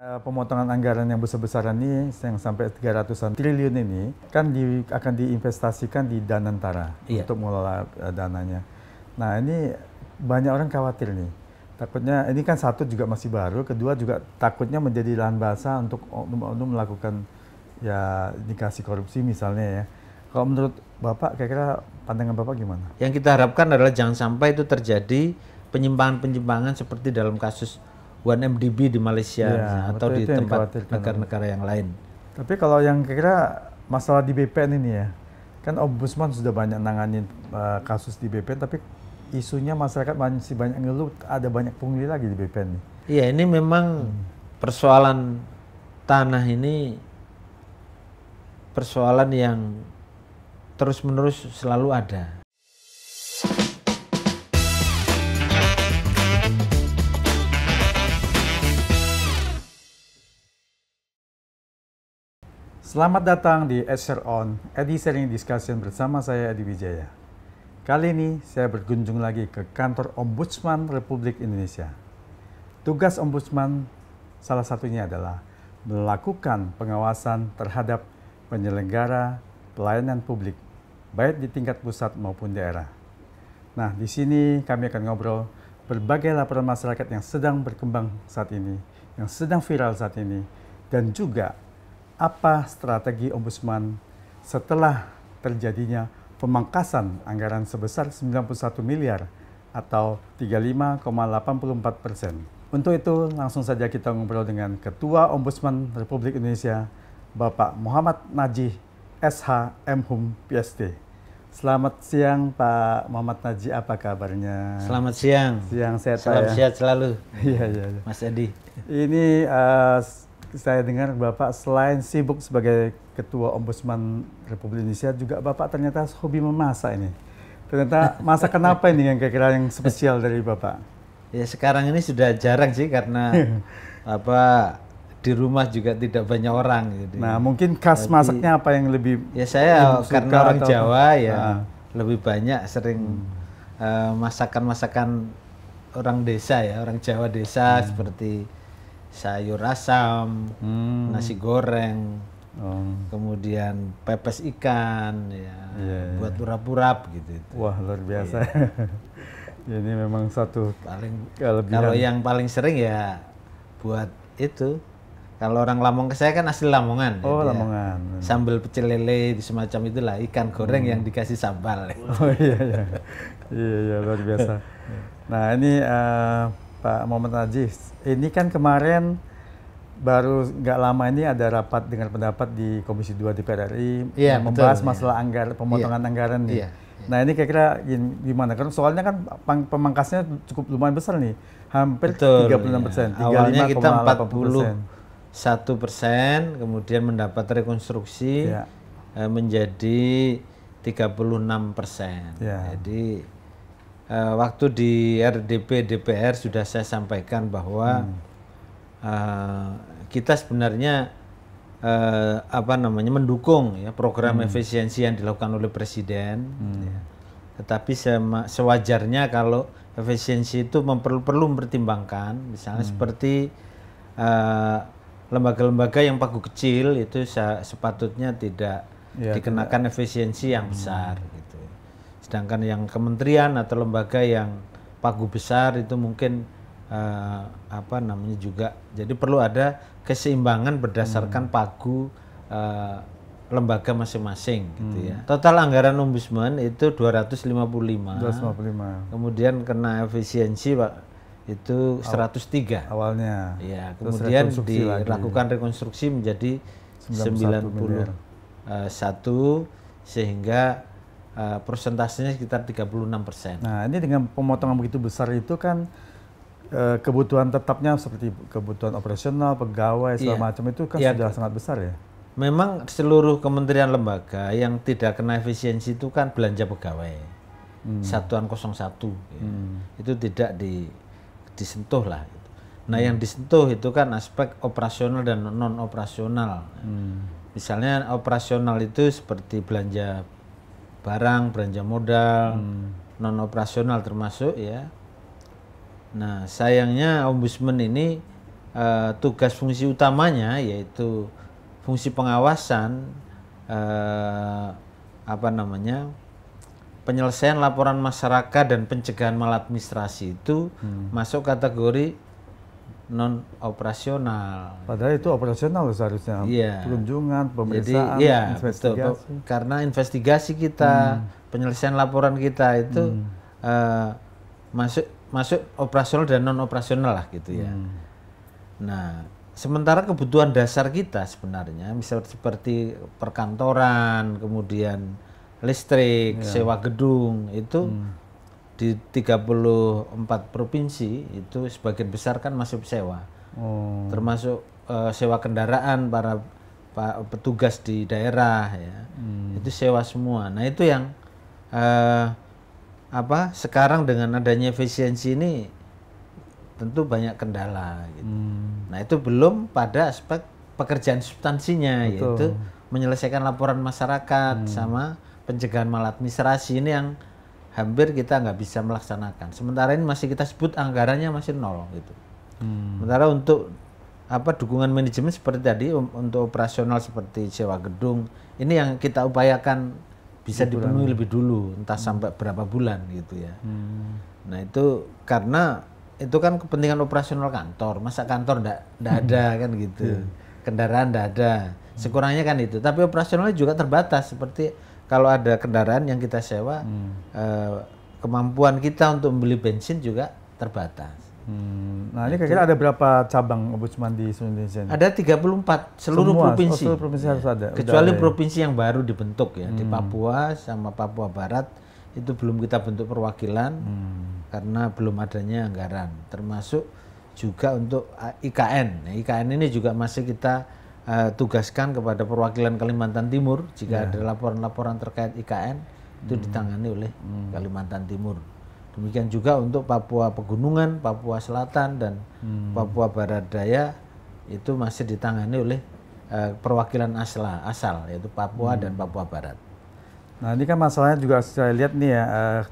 Pemotongan anggaran yang besar-besaran ini, yang sampai 300-an triliun ini, kan akan diinvestasikan di Danantara untuk mengelola dananya. Nah ini banyak orang khawatir nih, takutnya ini kan satu juga masih baru, kedua juga takutnya menjadi lahan basah untuk melakukan ya indikasi korupsi misalnya ya. Kalau menurut Bapak, kira-kira pandangan Bapak gimana? Yang kita harapkan adalah jangan sampai itu terjadi penyimpangan-penyimpangan seperti dalam kasus 1MDB di Malaysia Ya, atau di tempat negara-negara yang lain. Tapi kalau yang kira-kira masalah di BPN ini ya, kan Ombudsman sudah banyak nanganin kasus di BPN, tapi isunya masyarakat masih banyak ngeluh, ada banyak pungli lagi di BPN nih. Iya, ini memang persoalan tanah ini persoalan yang terus-menerus selalu ada. Selamat datang di Share On, Edi Sharing Discussion bersama saya Edi Wijaya. Kali ini saya berkunjung lagi ke kantor Ombudsman Republik Indonesia. Tugas Ombudsman salah satunya adalah melakukan pengawasan terhadap penyelenggara pelayanan publik, baik di tingkat pusat maupun daerah. Nah, di sini kami akan ngobrol berbagai laporan masyarakat yang sedang berkembang saat ini, yang sedang viral saat ini, dan juga apa strategi Ombudsman setelah terjadinya pemangkasan anggaran sebesar 91 miliar atau 35,84%. Untuk itu langsung saja kita ngobrol dengan Ketua Ombudsman Republik Indonesia, Bapak Muhammad Najih SH MHum PhD. Selamat siang Pak Muhammad Najih, apa kabarnya? Selamat siang. Siang sehat. Salam sehat selalu. Iya. Mas Edi. Ini saya dengar Bapak selain sibuk sebagai Ketua Ombudsman Republik Indonesia, juga Bapak ternyata hobi memasak ini. Ternyata masak kenapa ini yang kira-kira yang spesial dari Bapak? Ya sekarang ini sudah jarang sih karena di rumah juga tidak banyak orang. Gitu. Nah mungkin khas masaknya apa yang lebih? Ya saya karena orang Jawa ya lebih banyak sering masakan-masakan orang desa ya, orang Jawa desa seperti sayur asam, nasi goreng, kemudian pepes ikan, buat urap-urap gitu. Wah luar biasa. Ini memang satu kelebihan. Kalau yang paling sering ya buat itu. Kalau orang Lamongan, saya kan asli Lamongan. Oh ya, Lamongan. Sambal pecel lele semacam itulah, ikan goreng yang dikasih sambal. Oh iya luar biasa. Nah ini Pak Muhammad Najih, ini kan kemarin baru nggak lama ini ada rapat dengar pendapat di Komisi 2 DPR RI yang membahas masalah pemotongan anggaran nih. Nah ini kira-kira gimana? Karena soalnya kan pemangkasnya cukup lumayan besar nih, hampir 36%. Awalnya kita 41%, kemudian mendapat rekonstruksi menjadi 36%. Jadi waktu di RDP DPR sudah saya sampaikan bahwa kita sebenarnya mendukung ya program efisiensi yang dilakukan oleh Presiden. Tetapi sewajarnya kalau efisiensi itu perlu mempertimbangkan, misalnya seperti lembaga-lembaga yang pagu kecil itu sepatutnya tidak dikenakan efisiensi yang besar. Gitu. Sedangkan yang kementerian atau lembaga yang pagu besar itu mungkin juga, jadi perlu ada keseimbangan berdasarkan pagu lembaga masing-masing gitu ya. Total anggaran Ombudsman itu 255. Kemudian kena efisiensi Pak itu 103 awalnya. Ya, kemudian dilakukan rekonstruksi menjadi 91 sehingga persentasenya sekitar 36%. Nah, ini dengan pemotongan begitu besar itu kan kebutuhan tetapnya seperti kebutuhan operasional, pegawai segala macam itu kan sudah sangat besar ya. Memang seluruh kementerian lembaga yang tidak kena efisiensi itu kan belanja pegawai. Satuan 01 itu tidak disentuh lah. Nah yang disentuh itu kan aspek operasional dan non operasional. Misalnya operasional itu seperti belanja barang, belanja modal, non operasional termasuk ya. Nah sayangnya Ombudsman ini tugas fungsi utamanya yaitu fungsi pengawasan penyelesaian laporan masyarakat dan pencegahan maladministrasi itu masuk kategori non operasional. Padahal itu operasional seharusnya. Iya. Kunjungan, pemeriksaan, jadi, investigasi. Betul. Karena investigasi kita, penyelesaian laporan kita itu masuk operasional dan non operasional lah gitu ya. Nah, sementara kebutuhan dasar kita sebenarnya misal seperti perkantoran, kemudian listrik, sewa gedung itu di 34 provinsi itu sebagian besar kan masih sewa. Termasuk sewa kendaraan para petugas di daerah ya. Itu sewa semua. Nah, itu yang sekarang dengan adanya efisiensi ini tentu banyak kendala gitu. Nah, itu belum pada aspek pekerjaan substansinya. Betul. Yaitu menyelesaikan laporan masyarakat sama pencegahan maladministrasi ini yang hampir kita nggak bisa melaksanakan. Sementara ini masih kita sebut anggarannya masih nol gitu. Sementara untuk dukungan manajemen seperti tadi untuk operasional seperti sewa gedung ini yang kita upayakan bisa dipenuhi lebih dulu, entah sampai berapa bulan gitu ya. Nah, itu karena itu kan kepentingan operasional kantor, masa kantor ndak ada kan gitu. Kendaraan ndak ada. Sekurangnya kan itu. Tapi operasionalnya juga terbatas seperti kalau ada kendaraan yang kita sewa, kemampuan kita untuk membeli bensin juga terbatas. Nah, ini kira-kira ada berapa cabang ombudsman di seluruh Indonesia? Ada 34 seluruh provinsi. Seluruh provinsi harus ada. Kecuali provinsi yang baru dibentuk ya, di Papua sama Papua Barat itu belum kita bentuk perwakilan karena belum adanya anggaran. Termasuk juga untuk IKN. Nah, IKN ini juga masih kita tugaskan kepada perwakilan Kalimantan Timur jika ada laporan-laporan terkait IKN itu ditangani oleh Kalimantan Timur. Demikian juga untuk Papua Pegunungan, Papua Selatan dan Papua Barat Daya itu masih ditangani oleh perwakilan asal yaitu Papua dan Papua Barat. Nah, ini kan masalahnya juga saya lihat nih ya,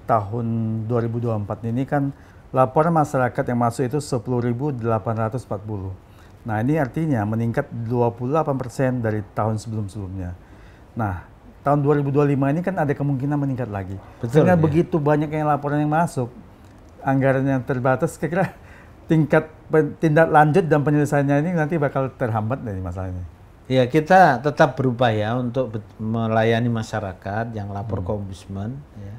tahun 2024 ini kan laporan masyarakat yang masuk itu 10.840. Nah, ini artinya meningkat 28% dari tahun sebelum-sebelumnya. Nah, tahun 2025 ini kan ada kemungkinan meningkat lagi. Betul. Dengan begitu banyak yang laporan yang masuk, anggaran yang terbatas, kira-kira tingkat tindak lanjut dan penyelesaiannya ini nanti bakal terhambat nih masalahnya. Ya, kita tetap berupaya untuk melayani masyarakat yang lapor ke ombudsman, ya.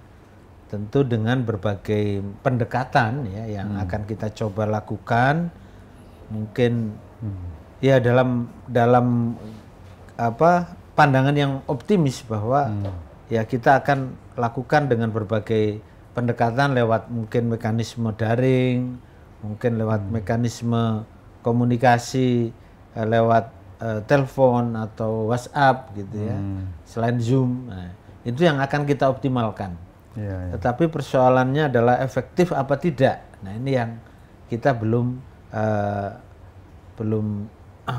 Tentu dengan berbagai pendekatan ya yang akan kita coba lakukan, mungkin ya dalam pandangan yang optimis bahwa ya kita akan lakukan dengan berbagai pendekatan lewat mungkin mekanisme daring, mungkin lewat mekanisme komunikasi lewat telepon atau WhatsApp gitu ya, selain Zoom. Nah, itu yang akan kita optimalkan. Ya. Tetapi persoalannya adalah efektif apa tidak. Nah, ini yang kita belum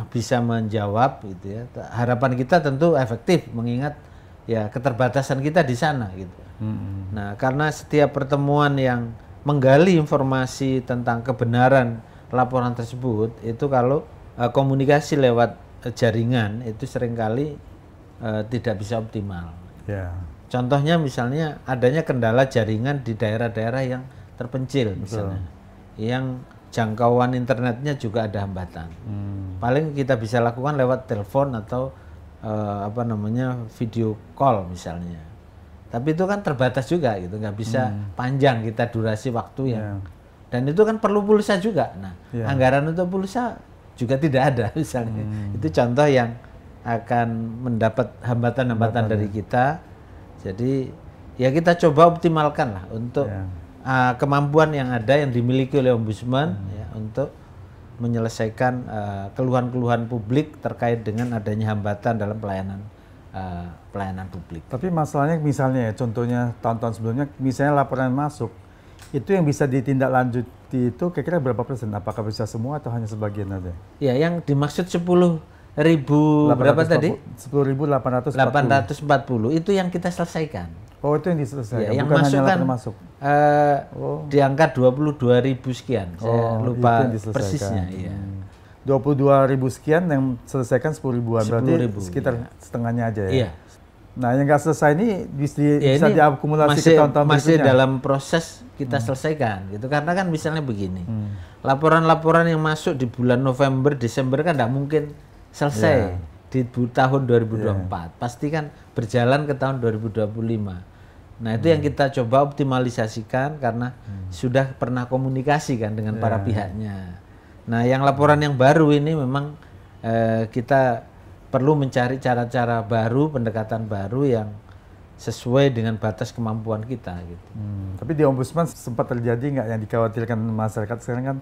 bisa menjawab gitu ya. Harapan kita tentu efektif mengingat ya keterbatasan kita di sana gitu. Nah, karena setiap pertemuan yang menggali informasi tentang kebenaran laporan tersebut itu kalau komunikasi lewat jaringan itu seringkali tidak bisa optimal. Ya. Contohnya misalnya adanya kendala jaringan di daerah-daerah yang terpencil misalnya, yang jangkauan internetnya juga ada hambatan. Paling kita bisa lakukan lewat telepon atau video call misalnya. Tapi itu kan terbatas juga gitu, nggak bisa panjang kita durasi waktu yang. Dan itu kan perlu pulsa juga. Nah, anggaran untuk pulsa juga tidak ada misalnya. Itu contoh yang akan mendapat hambatan-hambatan dari kita. Jadi ya kita coba optimalkan lah untuk kemampuan yang ada yang dimiliki oleh ombudsman ya, untuk menyelesaikan keluhan-keluhan publik terkait dengan adanya hambatan dalam pelayanan publik. Tapi masalahnya misalnya ya, contohnya tahun-tahun sebelumnya misalnya laporan masuk itu yang bisa ditindaklanjuti itu kira-kira berapa persen? Apakah bisa semua atau hanya sebagian aja? Ya, yang dimaksud 10.000 berapa tadi? 10.840. 840 itu yang kita selesaikan. Oh, itu yang diselesaikan. Ya, yang bukan masuk hanya kan masuk. Di angka 22.000 sekian. Saya lupa itu persisnya. Iya. 22.000 sekian yang selesaikan 10.000-an, berarti 10.000, sekitar iya. setengahnya aja ya. Iya. Nah, yang nggak selesai ini bisa Ya, ini diakumulasi masih, ke tahun-tahun masih berikutnya. dalam proses kita selesaikan gitu. Karena kan misalnya begini, laporan-laporan yang masuk di bulan November, Desember kan tidak mungkin selesai di tahun 2024. Pasti kan berjalan ke tahun 2025. Nah, itu yang kita coba optimalisasikan karena sudah pernah komunikasi kan dengan para pihaknya. Nah, yang laporan yang baru ini memang kita perlu mencari cara-cara baru, pendekatan baru yang sesuai dengan batas kemampuan kita gitu. Tapi di Ombudsman sempat terjadi nggak yang dikhawatirkan masyarakat sekarang kan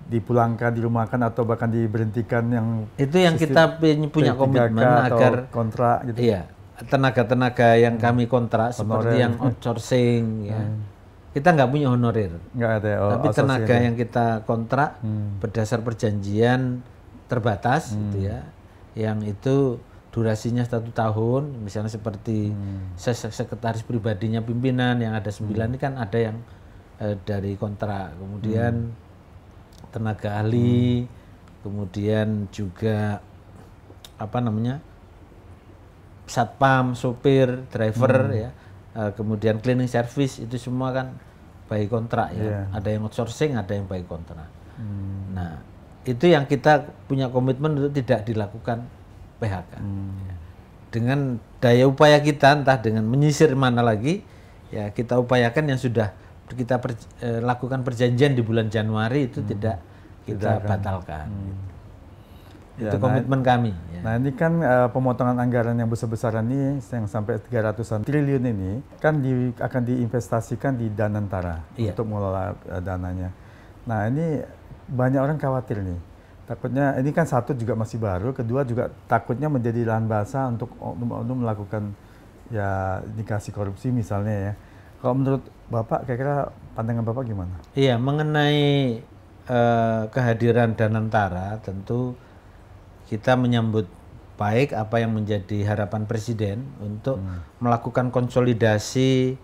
dipulangkan, dirumahkan atau bahkan diberhentikan yang Itu yang kita punya komitmen atau agar kontrak gitu. iya, tenaga-tenaga yang kami kontrak seperti yang outsourcing ya. Kita nggak punya honorer. Nggak ada ya. Tapi tenaga yang kita kontrak berdasar perjanjian terbatas gitu ya. Yang itu durasinya 1 tahun, misalnya seperti sekretaris pribadinya pimpinan yang ada 9 ini kan ada yang dari kontrak, kemudian tenaga ahli, kemudian juga apa namanya satpam, sopir, driver ya, kemudian cleaning service itu semua kan by kontrak ya. Ada yang outsourcing, ada yang by kontrak. Nah, itu yang kita punya komitmen untuk tidak dilakukan PHK. Dengan daya upaya kita, entah dengan menyisir mana lagi, ya kita upayakan yang sudah kita lakukan perjanjian di bulan Januari itu tidak kita batalkan. Itu komitmen kami. Ya. Nah, ini kan pemotongan anggaran yang besar-besaran ini yang sampai 300-an triliun ini kan akan diinvestasikan di Danantara untuk mengelola dananya. Nah, ini banyak orang khawatir nih. Takutnya ini kan satu juga masih baru, kedua juga takutnya menjadi lahan basah untuk melakukan ya indikasi korupsi misalnya ya. Kalau menurut Bapak kira-kira pandangan Bapak gimana? Iya, mengenai kehadiran Danantara tentu kita menyambut baik apa yang menjadi harapan Presiden untuk melakukan konsolidasi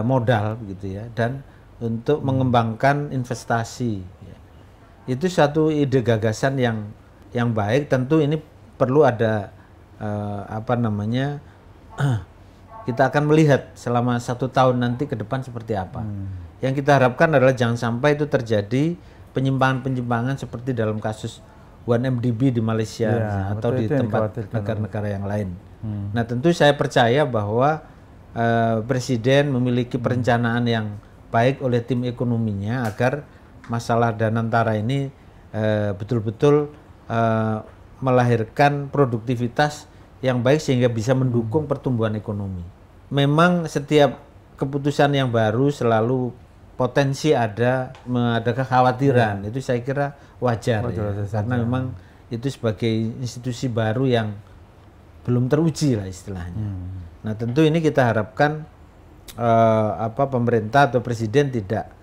modal gitu ya, dan untuk mengembangkan investasi. Ya. Itu satu ide gagasan yang baik. Tentu ini perlu ada kita akan melihat selama 1 tahun nanti ke depan seperti apa. Yang kita harapkan adalah jangan sampai itu terjadi penyimpangan-penyimpangan seperti dalam kasus 1MDB di Malaysia atau di tempat negara-negara yang lain. Nah, tentu saya percaya bahwa Presiden memiliki perencanaan yang baik oleh tim ekonominya agar masalah Danantara ini betul-betul melahirkan produktivitas yang baik sehingga bisa mendukung pertumbuhan ekonomi. Memang setiap keputusan yang baru selalu potensi ada kekhawatiran. Itu saya kira wajar ya. Karena memang itu sebagai institusi baru yang belum teruji lah istilahnya. Nah, tentu ini kita harapkan pemerintah atau Presiden tidak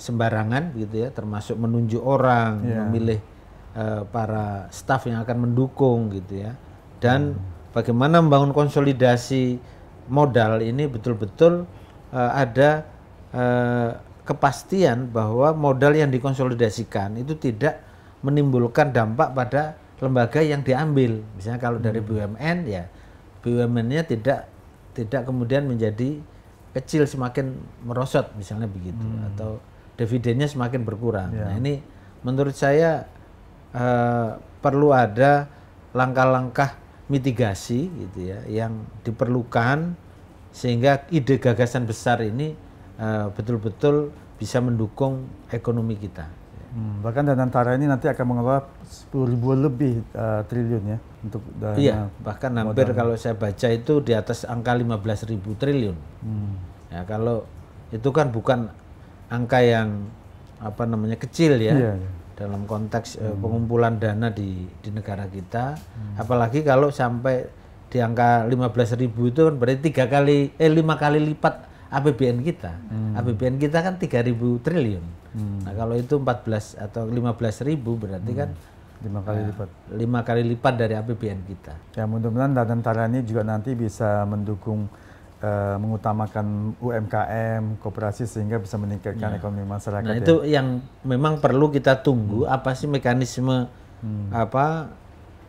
sembarangan gitu ya, termasuk menunjuk orang, memilih para staf yang akan mendukung gitu ya. Dan bagaimana membangun konsolidasi modal ini betul-betul ada kepastian bahwa modal yang dikonsolidasikan itu tidak menimbulkan dampak pada lembaga yang diambil. Misalnya kalau dari BUMN ya BUMN-nya tidak kemudian menjadi kecil, semakin merosot misalnya begitu, atau dividennya semakin berkurang. Nah, ini menurut saya perlu ada langkah-langkah mitigasi gitu ya yang diperlukan sehingga ide gagasan besar ini betul-betul bisa mendukung ekonomi kita. Bahkan Danantara ini nanti akan mengelola 10.000 lebih triliun ya untuk dana. Iya, bahkan hampir kalau saya baca itu di atas angka 15.000 triliun. Ya, kalau itu kan bukan angka yang kecil ya. Dalam konteks pengumpulan dana di negara kita, apalagi kalau sampai di angka 15.000 itu kan berarti 5 kali lipat APBN kita. APBN kita kan 3.000 triliun. Nah, kalau itu 14 atau 15.000 berarti kan 5 kali lipat. 5 kali lipat dari APBN kita. Ya, mudah-mudahan Danantara ini juga nanti bisa mendukung mengutamakan UMKM, koperasi sehingga bisa meningkatkan ekonomi masyarakat. Nah, itu yang memang perlu kita tunggu apa sih mekanisme apa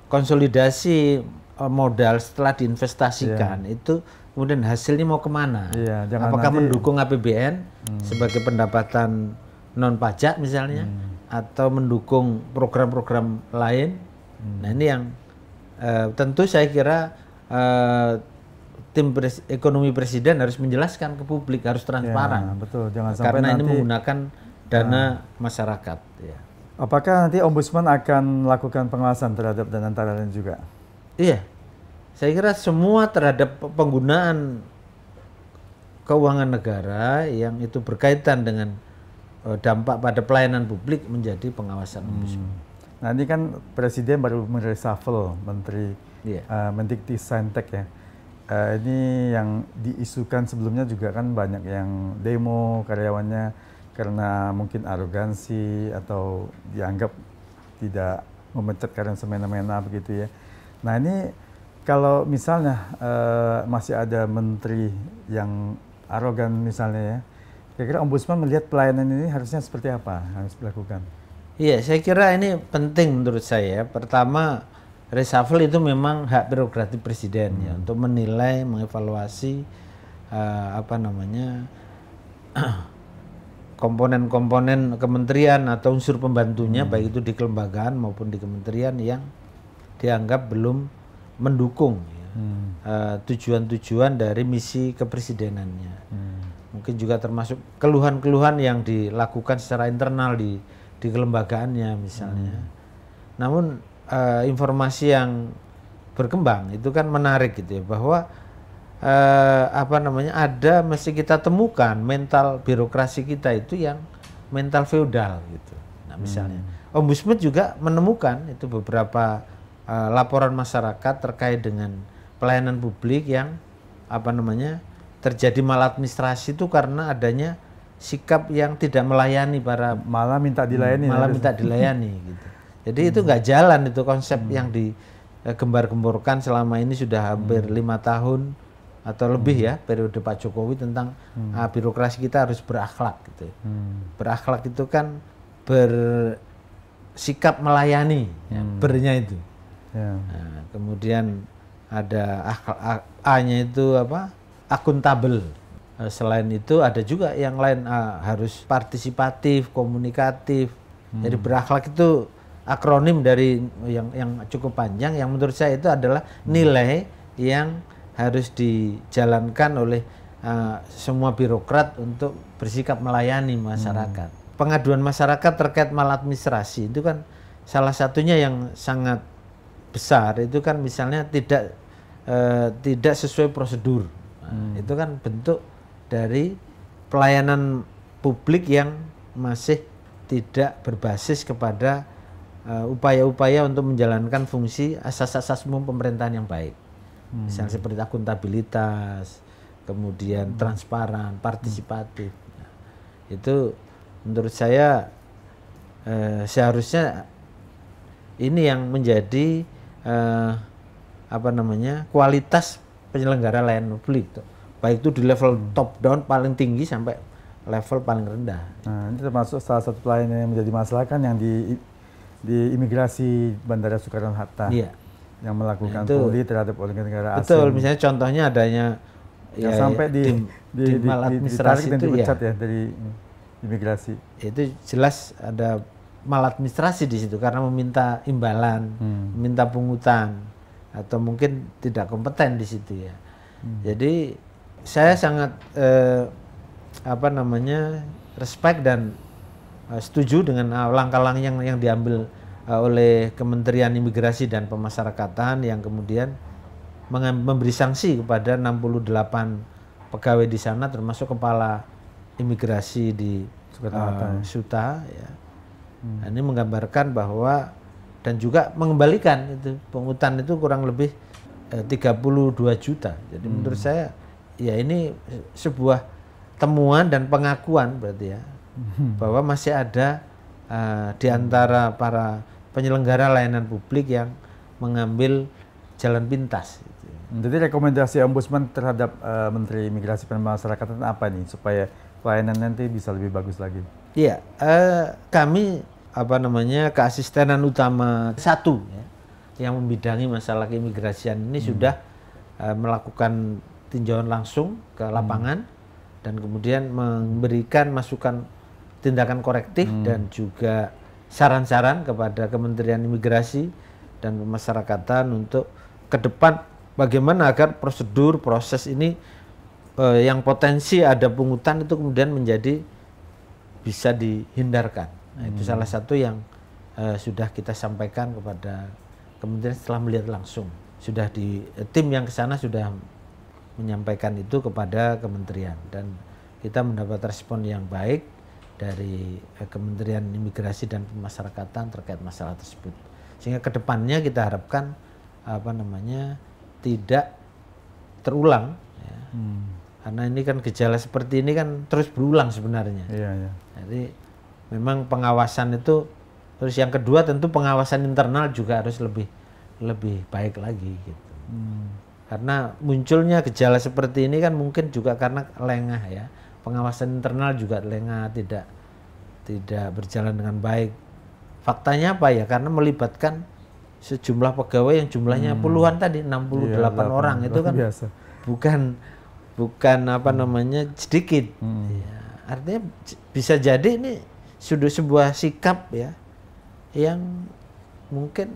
konsolidasi modal setelah diinvestasikan itu kemudian hasilnya mau kemana? Apakah mendukung APBN sebagai pendapatan non pajak misalnya, atau mendukung program-program lain? Nah ini yang tentu saya kira tim ekonomi presiden harus menjelaskan ke publik, harus transparan. Betul. Jangan sampai karena nanti, ini menggunakan dana masyarakat. Ya. Apakah nanti Ombudsman akan melakukan pengawasan terhadap dana antara lain juga? Iya, saya kira semua terhadap penggunaan keuangan negara yang itu berkaitan dengan dampak pada pelayanan publik menjadi pengawasan Ombudsman. Nah ini kan Presiden baru mereshuffle Menteri Mendikti-Saintek ya. Ini yang diisukan sebelumnya juga kan banyak yang demo karyawannya karena mungkin arogansi atau dianggap tidak memecat karena semena-mena begitu ya. Nah ini kalau misalnya masih ada menteri yang arogan misalnya ya, kira-kira Ombudsman melihat pelayanan ini harusnya seperti apa harus dilakukan? Iya, saya kira ini penting menurut saya. Pertama, reshuffle itu memang hak prerogatif presiden ya untuk menilai, mengevaluasi komponen-komponen kementerian atau unsur pembantunya baik itu di kelembagaan maupun di kementerian yang dianggap belum mendukung tujuan-tujuan dari misi kepresidenannya. Mungkin juga termasuk keluhan-keluhan yang dilakukan secara internal di kelembagaannya misalnya. Namun informasi yang berkembang itu kan menarik gitu ya, bahwa ada mesti kita temukan mental birokrasi kita itu yang mental feodal gitu. Nah misalnya Ombudsman juga menemukan itu beberapa laporan masyarakat terkait dengan pelayanan publik yang terjadi maladministrasi itu karena adanya sikap yang tidak melayani para malah minta dilayani gitu. Jadi itu nggak jalan itu konsep yang digembar-gemborkan selama ini sudah hampir 5 tahun atau lebih ya periode Pak Jokowi tentang birokrasi kita harus berakhlak gitu. Berakhlak itu kan bersikap melayani, bernya itu. Nah, kemudian ada A-nya itu akuntabel. Selain itu ada juga yang lain harus partisipatif, komunikatif. Jadi berakhlak itu akronim dari yang cukup panjang yang menurut saya itu adalah nilai yang harus dijalankan oleh semua birokrat untuk bersikap melayani masyarakat. Pengaduan masyarakat terkait maladministrasi itu kan salah satunya yang sangat besar itu kan misalnya tidak sesuai prosedur. Itu kan bentuk dari pelayanan publik yang masih tidak berbasis kepada upaya-upaya untuk menjalankan fungsi asas-asas umum pemerintahan yang baik. Misalnya seperti akuntabilitas, kemudian transparan, partisipatif. Nah, itu menurut saya seharusnya ini yang menjadi kualitas penyelenggara layanan publik tuh. Baik itu di level top down paling tinggi sampai level paling rendah. Nah, ini termasuk salah satu pelayanan yang menjadi masalah kan yang di imigrasi Bandara Soekarno-Hatta. Iya. Yang melakukan pungli terhadap warga negara asing. Betul, misalnya contohnya adanya yang sampai ditarik dan dipecat ya dari imigrasi. Itu jelas ada maladministrasi di situ karena meminta imbalan, meminta pungutan atau mungkin tidak kompeten di situ ya. Jadi saya sangat respect dan setuju dengan langkah-langkah yang diambil oleh Kementerian Imigrasi dan Pemasyarakatan yang kemudian memberi sanksi kepada 68 pegawai di sana termasuk kepala imigrasi di Suta ya. Ini menggambarkan bahwa dan juga mengembalikan itu pungutan itu kurang lebih 32 juta. Jadi menurut saya ya ini sebuah temuan dan pengakuan berarti ya bahwa masih ada di antara para penyelenggara layanan publik yang mengambil jalan pintas. Jadi rekomendasi Ombudsman terhadap Menteri Imigrasi dan Pemasyarakatan apa nih supaya pelayanan nanti bisa lebih bagus lagi? Iya, kami keasistenan utama 1 ya, yang membidangi masalah keimigrasian ini sudah melakukan tinjauan langsung ke lapangan dan kemudian memberikan masukan tindakan korektif dan juga saran-saran kepada Kementerian Imigrasi dan Pemasyarakatan untuk ke depan bagaimana agar prosedur proses ini yang potensi ada pungutan itu kemudian menjadi bisa dihindarkan. Nah, itu salah satu yang sudah kita sampaikan kepada Kementerian setelah melihat langsung. Sudah tim yang ke sana sudah menyampaikan itu kepada Kementerian dan kita mendapat respon yang baik dari Kementerian Imigrasi dan Pemasyarakatan terkait masalah tersebut. Sehingga kedepannya kita harapkan tidak terulang ya. Karena ini kan gejala seperti ini kan terus berulang sebenarnya. Iya. Jadi memang pengawasan itu, terus yang kedua tentu pengawasan internal juga harus lebih baik lagi gitu. Karena munculnya gejala seperti ini kan mungkin juga karena lengah ya. Pengawasan internal juga lengah, tidak berjalan dengan baik. Faktanya apa ya? Karena melibatkan sejumlah pegawai yang jumlahnya puluhan tadi, 68 orang itu kan biasa. bukan sedikit. Ya, artinya bisa jadi ini sudah sebuah sikap ya yang mungkin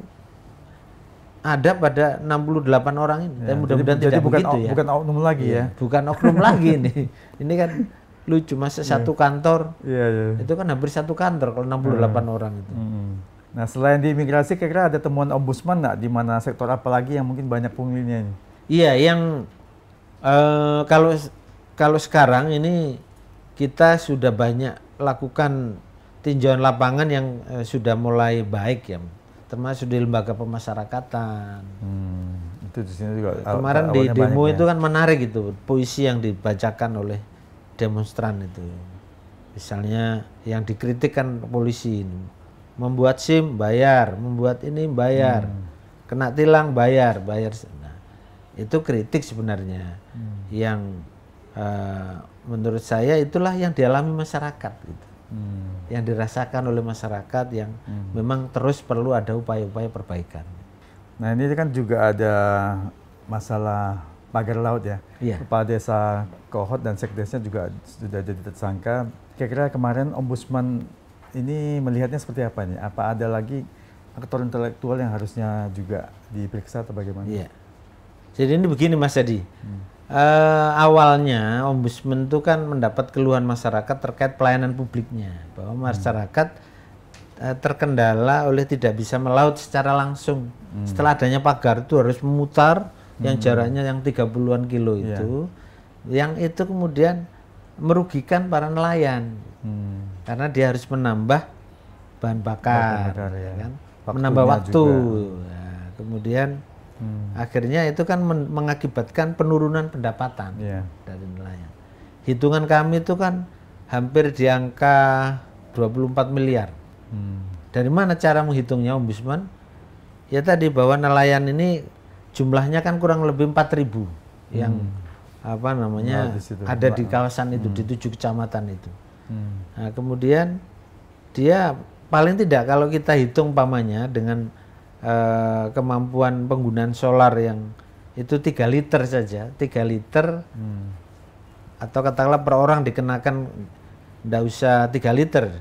ada pada 68 orang ini. Ya, mudah-mudahan jadi tidak begitu ya. Bukan oknum lagi ya. Bukan oknum lagi ini. Ini kan lucu, masa satu kantor. Iya. Itu kan hampir satu kantor kalau 68 orang itu. Nah, selain di imigrasi kira-kira ada temuan ombudsman nggak di mana sektor apa lagi yang mungkin banyak punglinya ini? Iya, yang kalau sekarang ini kita sudah banyak lakukan tinjauan lapangan yang sudah mulai baik ya, termasuk di lembaga pemasyarakatan. Itu di sini juga. Kemarin di demo itu kan menarik itu puisi yang dibacakan oleh demonstran itu. Misalnya yang dikritik kan polisi ini, membuat SIM bayar, membuat ini bayar, kena tilang bayar. Nah, itu kritik sebenarnya yang menurut saya itulah yang dialami masyarakat gitu. Yang dirasakan oleh masyarakat yang memang terus perlu ada upaya-upaya perbaikan. Nah, ini kan juga ada masalah pagar laut ya. Iya. Kepala Desa Kohot dan Sekdesnya juga sudah jadi tersangka. Kira-kira kemarin Ombudsman ini melihatnya seperti apa nih? Apa ada lagi aktor intelektual yang harusnya juga diperiksa atau bagaimana? Iya. Jadi ini begini Mas Adi. Awalnya Ombudsman itu kan mendapat keluhan masyarakat terkait pelayanan publiknya, bahwa masyarakat terkendala oleh tidak bisa melaut secara langsung. Setelah adanya pagar itu harus memutar yang jaraknya yang 30-an kilo itu, yang itu kemudian merugikan para nelayan karena dia harus menambah bahan bakar ya kan? Menambah waktu. Nah, kemudian akhirnya itu kan mengakibatkan penurunan pendapatan dari nelayan. Hitungan kami itu kan hampir di angka 24 miliar. Dari mana cara menghitungnya Ombudsman? Ya tadi bahwa nelayan ini jumlahnya kan kurang lebih 4.000 yang ada di kawasan itu, di 7 kecamatan itu. Nah, kemudian dia paling tidak kalau kita hitung pamannya dengan kemampuan penggunaan solar yang itu 3 liter saja, 3 liter atau katakanlah per orang dikenakan tidak usah 3 liter,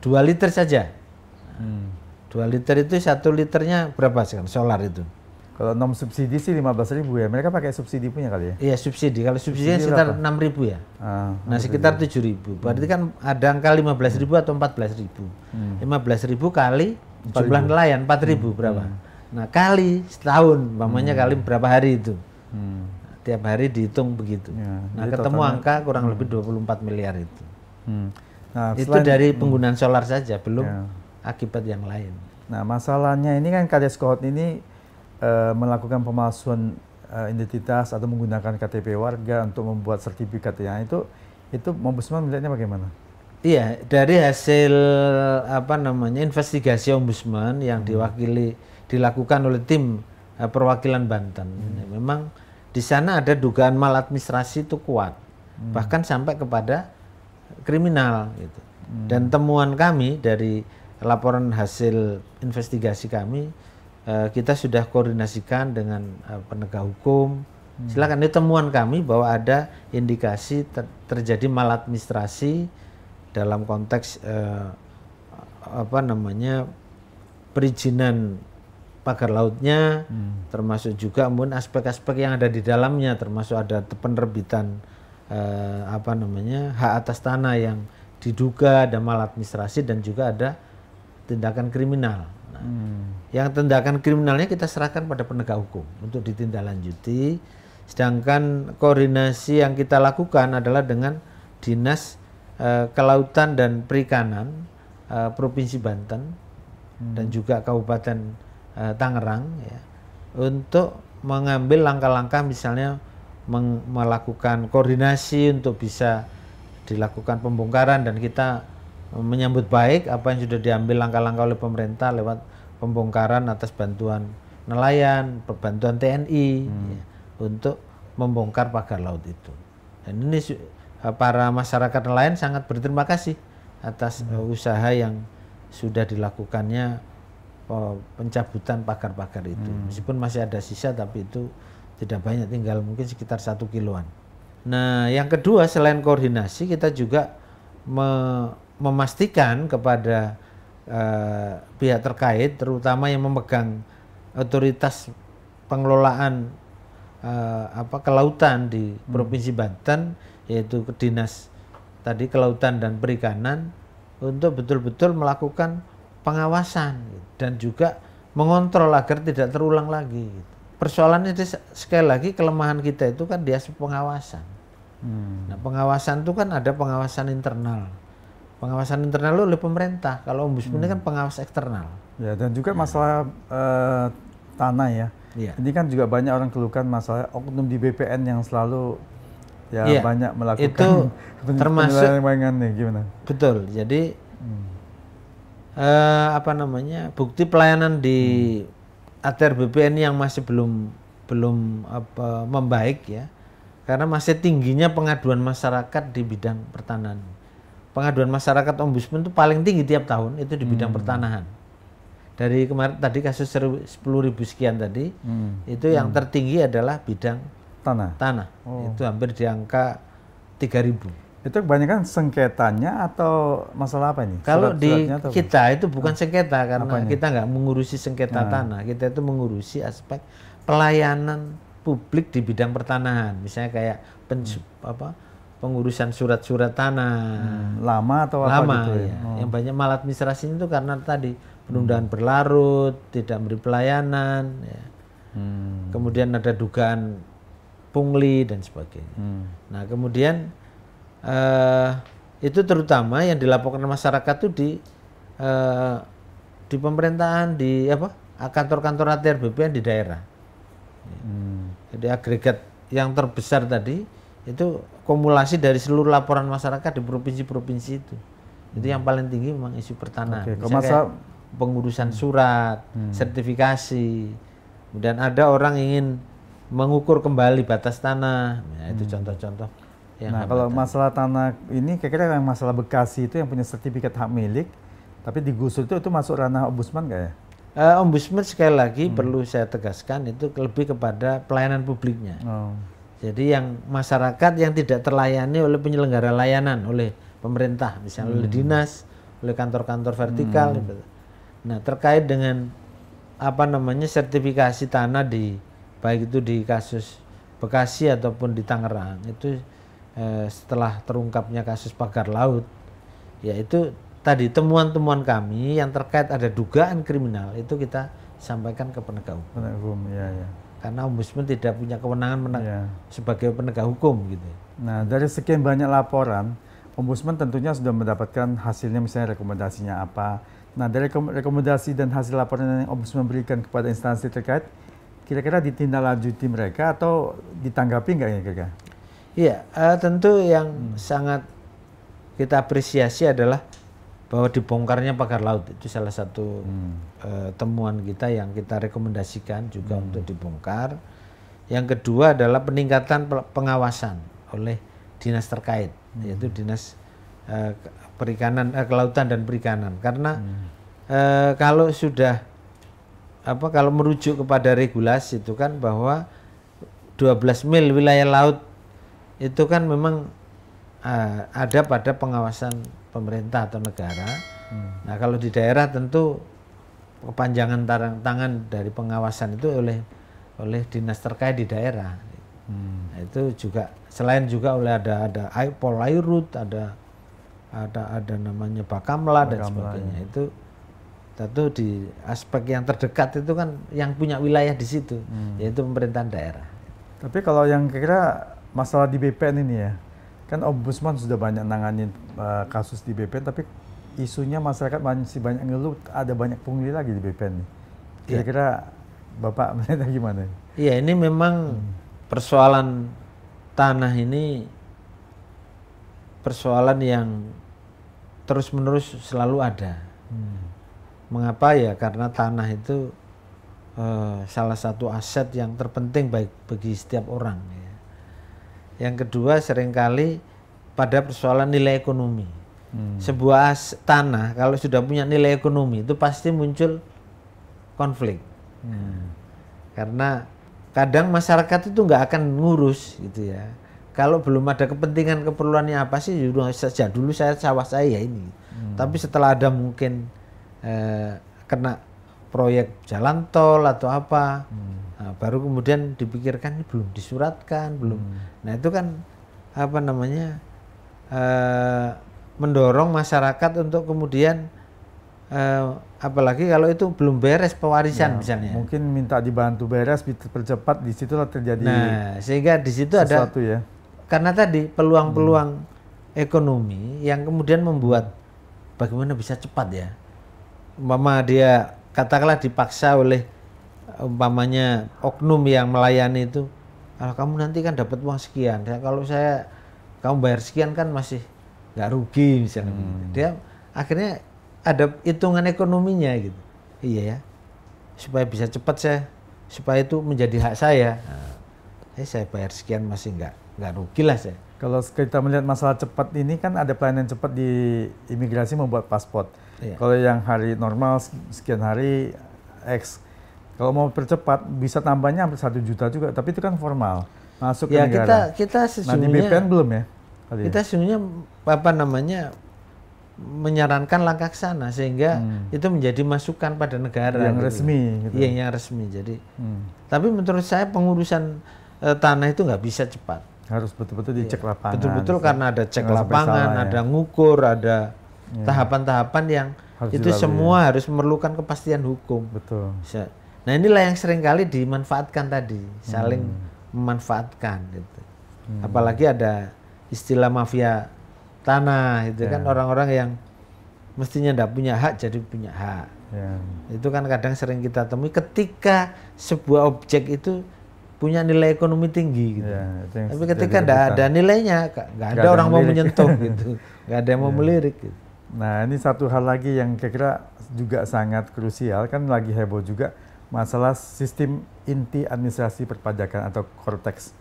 2 liter saja. 2 liter itu 1 liternya berapa sekarang solar itu? Kalau non subsidi sih 15.000 ya. Mereka pakai subsidi punya kali ya? Iya subsidi. Kalau subsidinya sekitar 6.000 ya. Nah sekitar 7.000. Berarti kan ada angka 15.000 atau 14.000. 15.000 kali jumlah nelayan 4.000 berapa? Nah kali setahun, umpamanya kali berapa hari itu? Tiap hari dihitung begitu. Nah ketemu angka kurang lebih 24 miliar itu. Nah, itu dari penggunaan solar saja, belum akibat yang lain. Nah masalahnya ini kan Kades Kohot ini melakukan pemalsuan identitas atau menggunakan KTP warga untuk membuat sertifikatnya. Itu Ombudsman melihatnya bagaimana? Iya, dari hasil investigasi Ombudsman yang dilakukan oleh tim perwakilan Banten. Memang di sana ada dugaan maladministrasi itu kuat. Bahkan sampai kepada kriminal gitu. Dan temuan kami dari laporan hasil investigasi kami, kita sudah koordinasikan dengan penegak hukum. Silakan, ini temuan kami bahwa ada indikasi terjadi maladministrasi dalam konteks perizinan pagar lautnya, termasuk juga mungkin aspek-aspek yang ada di dalamnya, termasuk ada penerbitan hak atas tanah yang diduga ada maladministrasi dan juga ada tindakan kriminal. Nah, yang tindakan kriminalnya kita serahkan pada penegak hukum untuk ditindaklanjuti. Sedangkan koordinasi yang kita lakukan adalah dengan Dinas Kelautan dan Perikanan Provinsi Banten dan juga Kabupaten Tangerang, ya, untuk mengambil langkah-langkah misalnya melakukan koordinasi untuk bisa dilakukan pembongkaran, dan kita menyambut baik apa yang sudah diambil langkah-langkah oleh pemerintah lewat pembongkaran atas bantuan nelayan, bantuan TNI, ya, untuk membongkar pagar laut itu. Dan ini para masyarakat nelayan sangat berterima kasih atas usaha yang sudah dilakukannya pencabutan pagar-pagar itu. Meskipun masih ada sisa, tapi itu tidak banyak, tinggal mungkin sekitar 1 kiloan. Nah, yang kedua selain koordinasi, kita juga memastikan kepada pihak terkait, terutama yang memegang otoritas pengelolaan kelautan di Provinsi Banten, yaitu Dinas tadi Kelautan dan Perikanan, untuk betul-betul melakukan pengawasan dan juga mengontrol agar tidak terulang lagi. Persoalannya sekali lagi, kelemahan kita itu kan di aspek pengawasan. Nah, pengawasan itu kan ada pengawasan internal. Pengawasan internal oleh pemerintah. Kalau ombudsman ini kan pengawas eksternal. Ya, dan juga masalah tanah ya. Ya. Ini kan juga banyak orang keluhkan masalah oknum di BPN yang selalu banyak melakukan itu termasuk nih, gimana? Betul. Jadi bukti pelayanan di ATR BPN yang masih belum membaik, ya, karena masih tingginya pengaduan masyarakat di bidang pertanahan. Pengaduan masyarakat ombudsman itu paling tinggi tiap tahun itu di bidang pertanahan. Dari kemarin tadi kasus 10.000 sekian tadi, itu yang tertinggi adalah bidang tanah. Itu hampir di angka 3.000. Itu kebanyakan sengketanya atau masalah apa ini? Kalau di kita itu bukan sengketa, karena kita nggak mengurusi sengketa tanah. Kita itu mengurusi aspek pelayanan publik di bidang pertanahan. Misalnya kayak pengurusan surat-surat tanah. Lama atau apa gitu ya? Yang banyak maladministrasi itu karena tadi penundaan berlarut, tidak memberi pelayanan, ya. Kemudian ada dugaan pungli dan sebagainya. Nah, kemudian itu terutama yang dilaporkan masyarakat itu di pemerintahan, di kantor-kantor ATR BPN di daerah. Jadi agregat yang terbesar tadi itu kumulasi dari seluruh laporan masyarakat di provinsi-provinsi itu. Itu yang paling tinggi memang isu pertanahan. Misalnya pengurusan surat, sertifikasi, kemudian ada orang ingin mengukur kembali batas tanah, ya, itu contoh-contoh. Nah, kalau masalah tanah ini kira-kira yang masalah Bekasi itu yang punya sertifikat hak milik, tapi digusur itu masuk ranah ombudsman nggak ya? Ombudsman sekali lagi perlu saya tegaskan itu lebih kepada pelayanan publiknya. Jadi yang masyarakat yang tidak terlayani oleh penyelenggara layanan, oleh pemerintah, misalnya oleh dinas, oleh kantor-kantor vertikal. Nah, terkait dengan sertifikasi tanah baik itu di kasus Bekasi ataupun di Tangerang, itu setelah terungkapnya kasus pagar laut, yaitu tadi temuan-temuan kami yang terkait ada dugaan kriminal itu kita sampaikan ke penegak hukum. Karena ombudsman tidak punya kewenangan sebagai penegak hukum gitu. Nah, dari sekian banyak laporan, ombudsman tentunya sudah mendapatkan hasilnya, misalnya rekomendasinya apa. Nah, dari rekomendasi dan hasil laporan yang ombudsman berikan kepada instansi terkait, kira-kira ditindaklanjuti mereka atau ditanggapi nggak ya kira-kira? Iya, tentu yang sangat kita apresiasi adalah bahwa dibongkarnya pagar laut, itu salah satu temuan kita yang kita rekomendasikan juga untuk dibongkar. Yang kedua adalah peningkatan pengawasan oleh dinas terkait, yaitu dinas Kelautan dan Perikanan, karena kalau sudah kalau merujuk kepada regulasi itu kan bahwa 12 mil wilayah laut itu kan memang ada pada pengawasan pemerintah atau negara. Nah, kalau di daerah tentu kepanjangan tangan dari pengawasan itu oleh dinas terkait di daerah. Nah, itu juga selain juga oleh ada Polairut, ada namanya Bakamla dan sebagainya. Ya. Itu tentu di aspek yang terdekat itu kan yang punya wilayah di situ, yaitu pemerintahan daerah. Tapi kalau yang kira masalah di BPN ini ya, kan Ombudsman sudah banyak nanganin kasus di BPN, tapi isunya masyarakat masih banyak ngeluh, ada banyak pungli lagi di BPN. Kira-kira Bapak melihatnya gimana? Iya, ini memang persoalan tanah ini persoalan yang terus-menerus selalu ada. Mengapa ya? Karena tanah itu salah satu aset yang terpenting bagi setiap orang. Ya. Yang kedua seringkali pada persoalan nilai ekonomi. Sebuah tanah kalau sudah punya nilai ekonomi itu pasti muncul konflik. Karena kadang masyarakat itu nggak akan ngurus gitu ya. Kalau belum ada kepentingan keperluannya apa sih, sejak dulu sawah saya ya ini. Tapi setelah ada mungkin kena proyek jalan tol atau apa, nah, baru kemudian dipikirkan ini belum disuratkan, belum. Nah itu kan mendorong masyarakat untuk kemudian apalagi kalau itu belum beres pewarisan misalnya. Mungkin minta dibantu beres, dipercepat, di situlah terjadi. Nah, sehingga di situ ada ya. Karena tadi peluang-peluang ekonomi yang kemudian membuat bagaimana bisa cepat ya. Umpama dia katakanlah dipaksa oleh umpamanya oknum yang melayani itu, kalau kamu nanti kan dapat uang sekian, kalau kamu bayar sekian kan masih nggak rugi misalnya. Dia akhirnya ada hitungan ekonominya gitu. Iya ya, supaya bisa cepat supaya itu menjadi hak saya. Nah, saya bayar sekian masih nggak rugi lah saya. Kalau kita melihat masalah cepat ini kan ada pelayanan cepat di imigrasi membuat paspor. Iya. Kalau yang hari normal sekian hari X, kalau mau percepat bisa tambahnya hampir 1 juta juga, tapi itu kan formal masuk ya, ke negara. Kita sesungguhnya. Nah di BPN belum ya? Kita sesungguhnya menyarankan langkah ke sana sehingga itu menjadi masukan pada negara yang gitu. Resmi. Gitu. Iya yang resmi. Jadi, tapi menurut saya pengurusan tanah itu nggak bisa cepat. Harus betul-betul dicek lapangan. Betul-betul karena ada cek lapangan, ada ngukur, ada tahapan-tahapan yang harus itu semua harus memerlukan kepastian hukum. Betul. Nah inilah yang seringkali dimanfaatkan tadi, saling memanfaatkan gitu. Apalagi ada istilah mafia tanah itu kan orang-orang yang mestinya tidak punya hak jadi punya hak. Itu kan kadang sering kita temui ketika sebuah objek itu punya nilai ekonomi tinggi gitu. Tapi ketika tidak ada nilainya, nggak ada orang mau menyentuh gitu, nggak ada yang mau melirik gitu. Nah ini satu hal lagi yang kira-kira juga sangat krusial, kan lagi heboh juga masalah sistem inti administrasi perpajakan atau Cortex.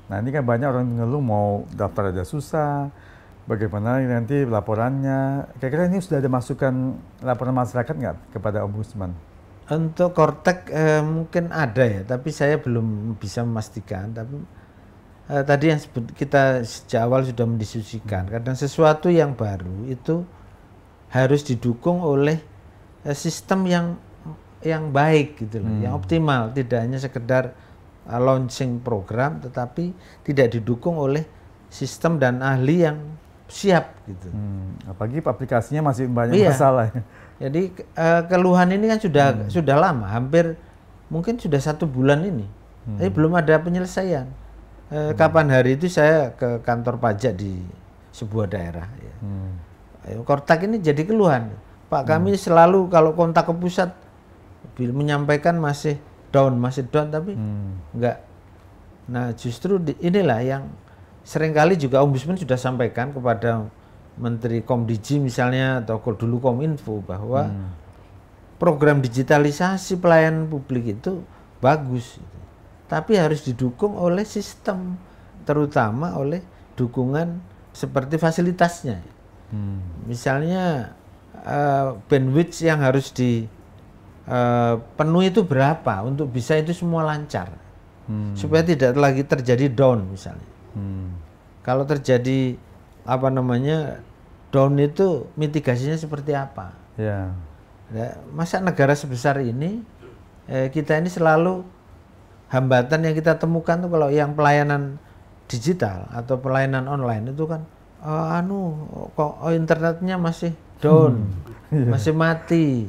Nah ini kan banyak orang ngeluh mau daftar aja susah, bagaimana nanti laporannya. Kira-kira ini sudah ada masukan laporan masyarakat nggak kepada Ombudsman? Untuk Cortex mungkin ada ya, tapi saya belum bisa memastikan. Tapi tadi yang kita sejak awal sudah mendiskusikan, kadang sesuatu yang baru itu harus didukung oleh sistem yang baik gitu loh, yang optimal, tidak hanya sekedar launching program, tetapi tidak didukung oleh sistem dan ahli yang siap gitu. Apalagi aplikasinya masih banyak masalah. Jadi keluhan ini kan sudah lama, hampir mungkin sudah 1 bulan ini, tapi belum ada penyelesaian. Kapan hari itu saya ke kantor pajak di sebuah daerah. Ya. Cortex ini jadi keluhan, Pak kami selalu kalau kontak ke pusat menyampaikan masih down, tapi enggak. Nah justru inilah yang seringkali juga Ombudsman sudah sampaikan kepada Menteri Komdiji misalnya atau dulu Kominfo bahwa program digitalisasi pelayanan publik itu bagus, tapi harus didukung oleh sistem, terutama oleh dukungan seperti fasilitasnya. Misalnya bandwidth yang harus dipenuhi itu berapa untuk bisa itu semua lancar, supaya tidak lagi terjadi down misalnya. Kalau terjadi apa namanya down itu mitigasinya seperti apa? Ya. Masa negara sebesar ini kita ini selalu hambatan yang kita temukan tuh kalau yang pelayanan digital atau pelayanan online itu kan internetnya masih down, masih mati,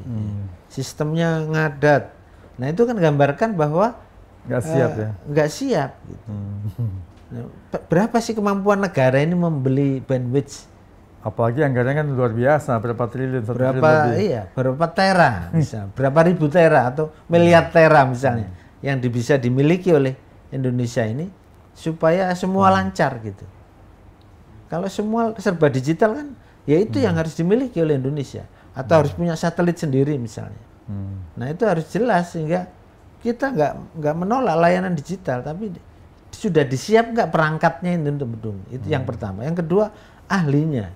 sistemnya ngadat. Nah itu kan gambarkan bahwa nggak siap ya. Nggak siap. Gitu. Nah, berapa sih kemampuan negara ini membeli bandwidth? Apalagi anggarannya kan luar biasa, berapa triliun, berapa tera, misalnya, berapa ribu tera atau miliar tera misalnya, yang bisa dimiliki oleh Indonesia ini supaya semua lancar gitu. Kalau semua serba digital kan, ya itu yang harus dimiliki oleh Indonesia, atau harus punya satelit sendiri misalnya. Nah itu harus jelas sehingga kita nggak menolak layanan digital, tapi sudah disiap nggak perangkatnya ini untuk mendukung. Itu yang pertama. Yang kedua, ahlinya.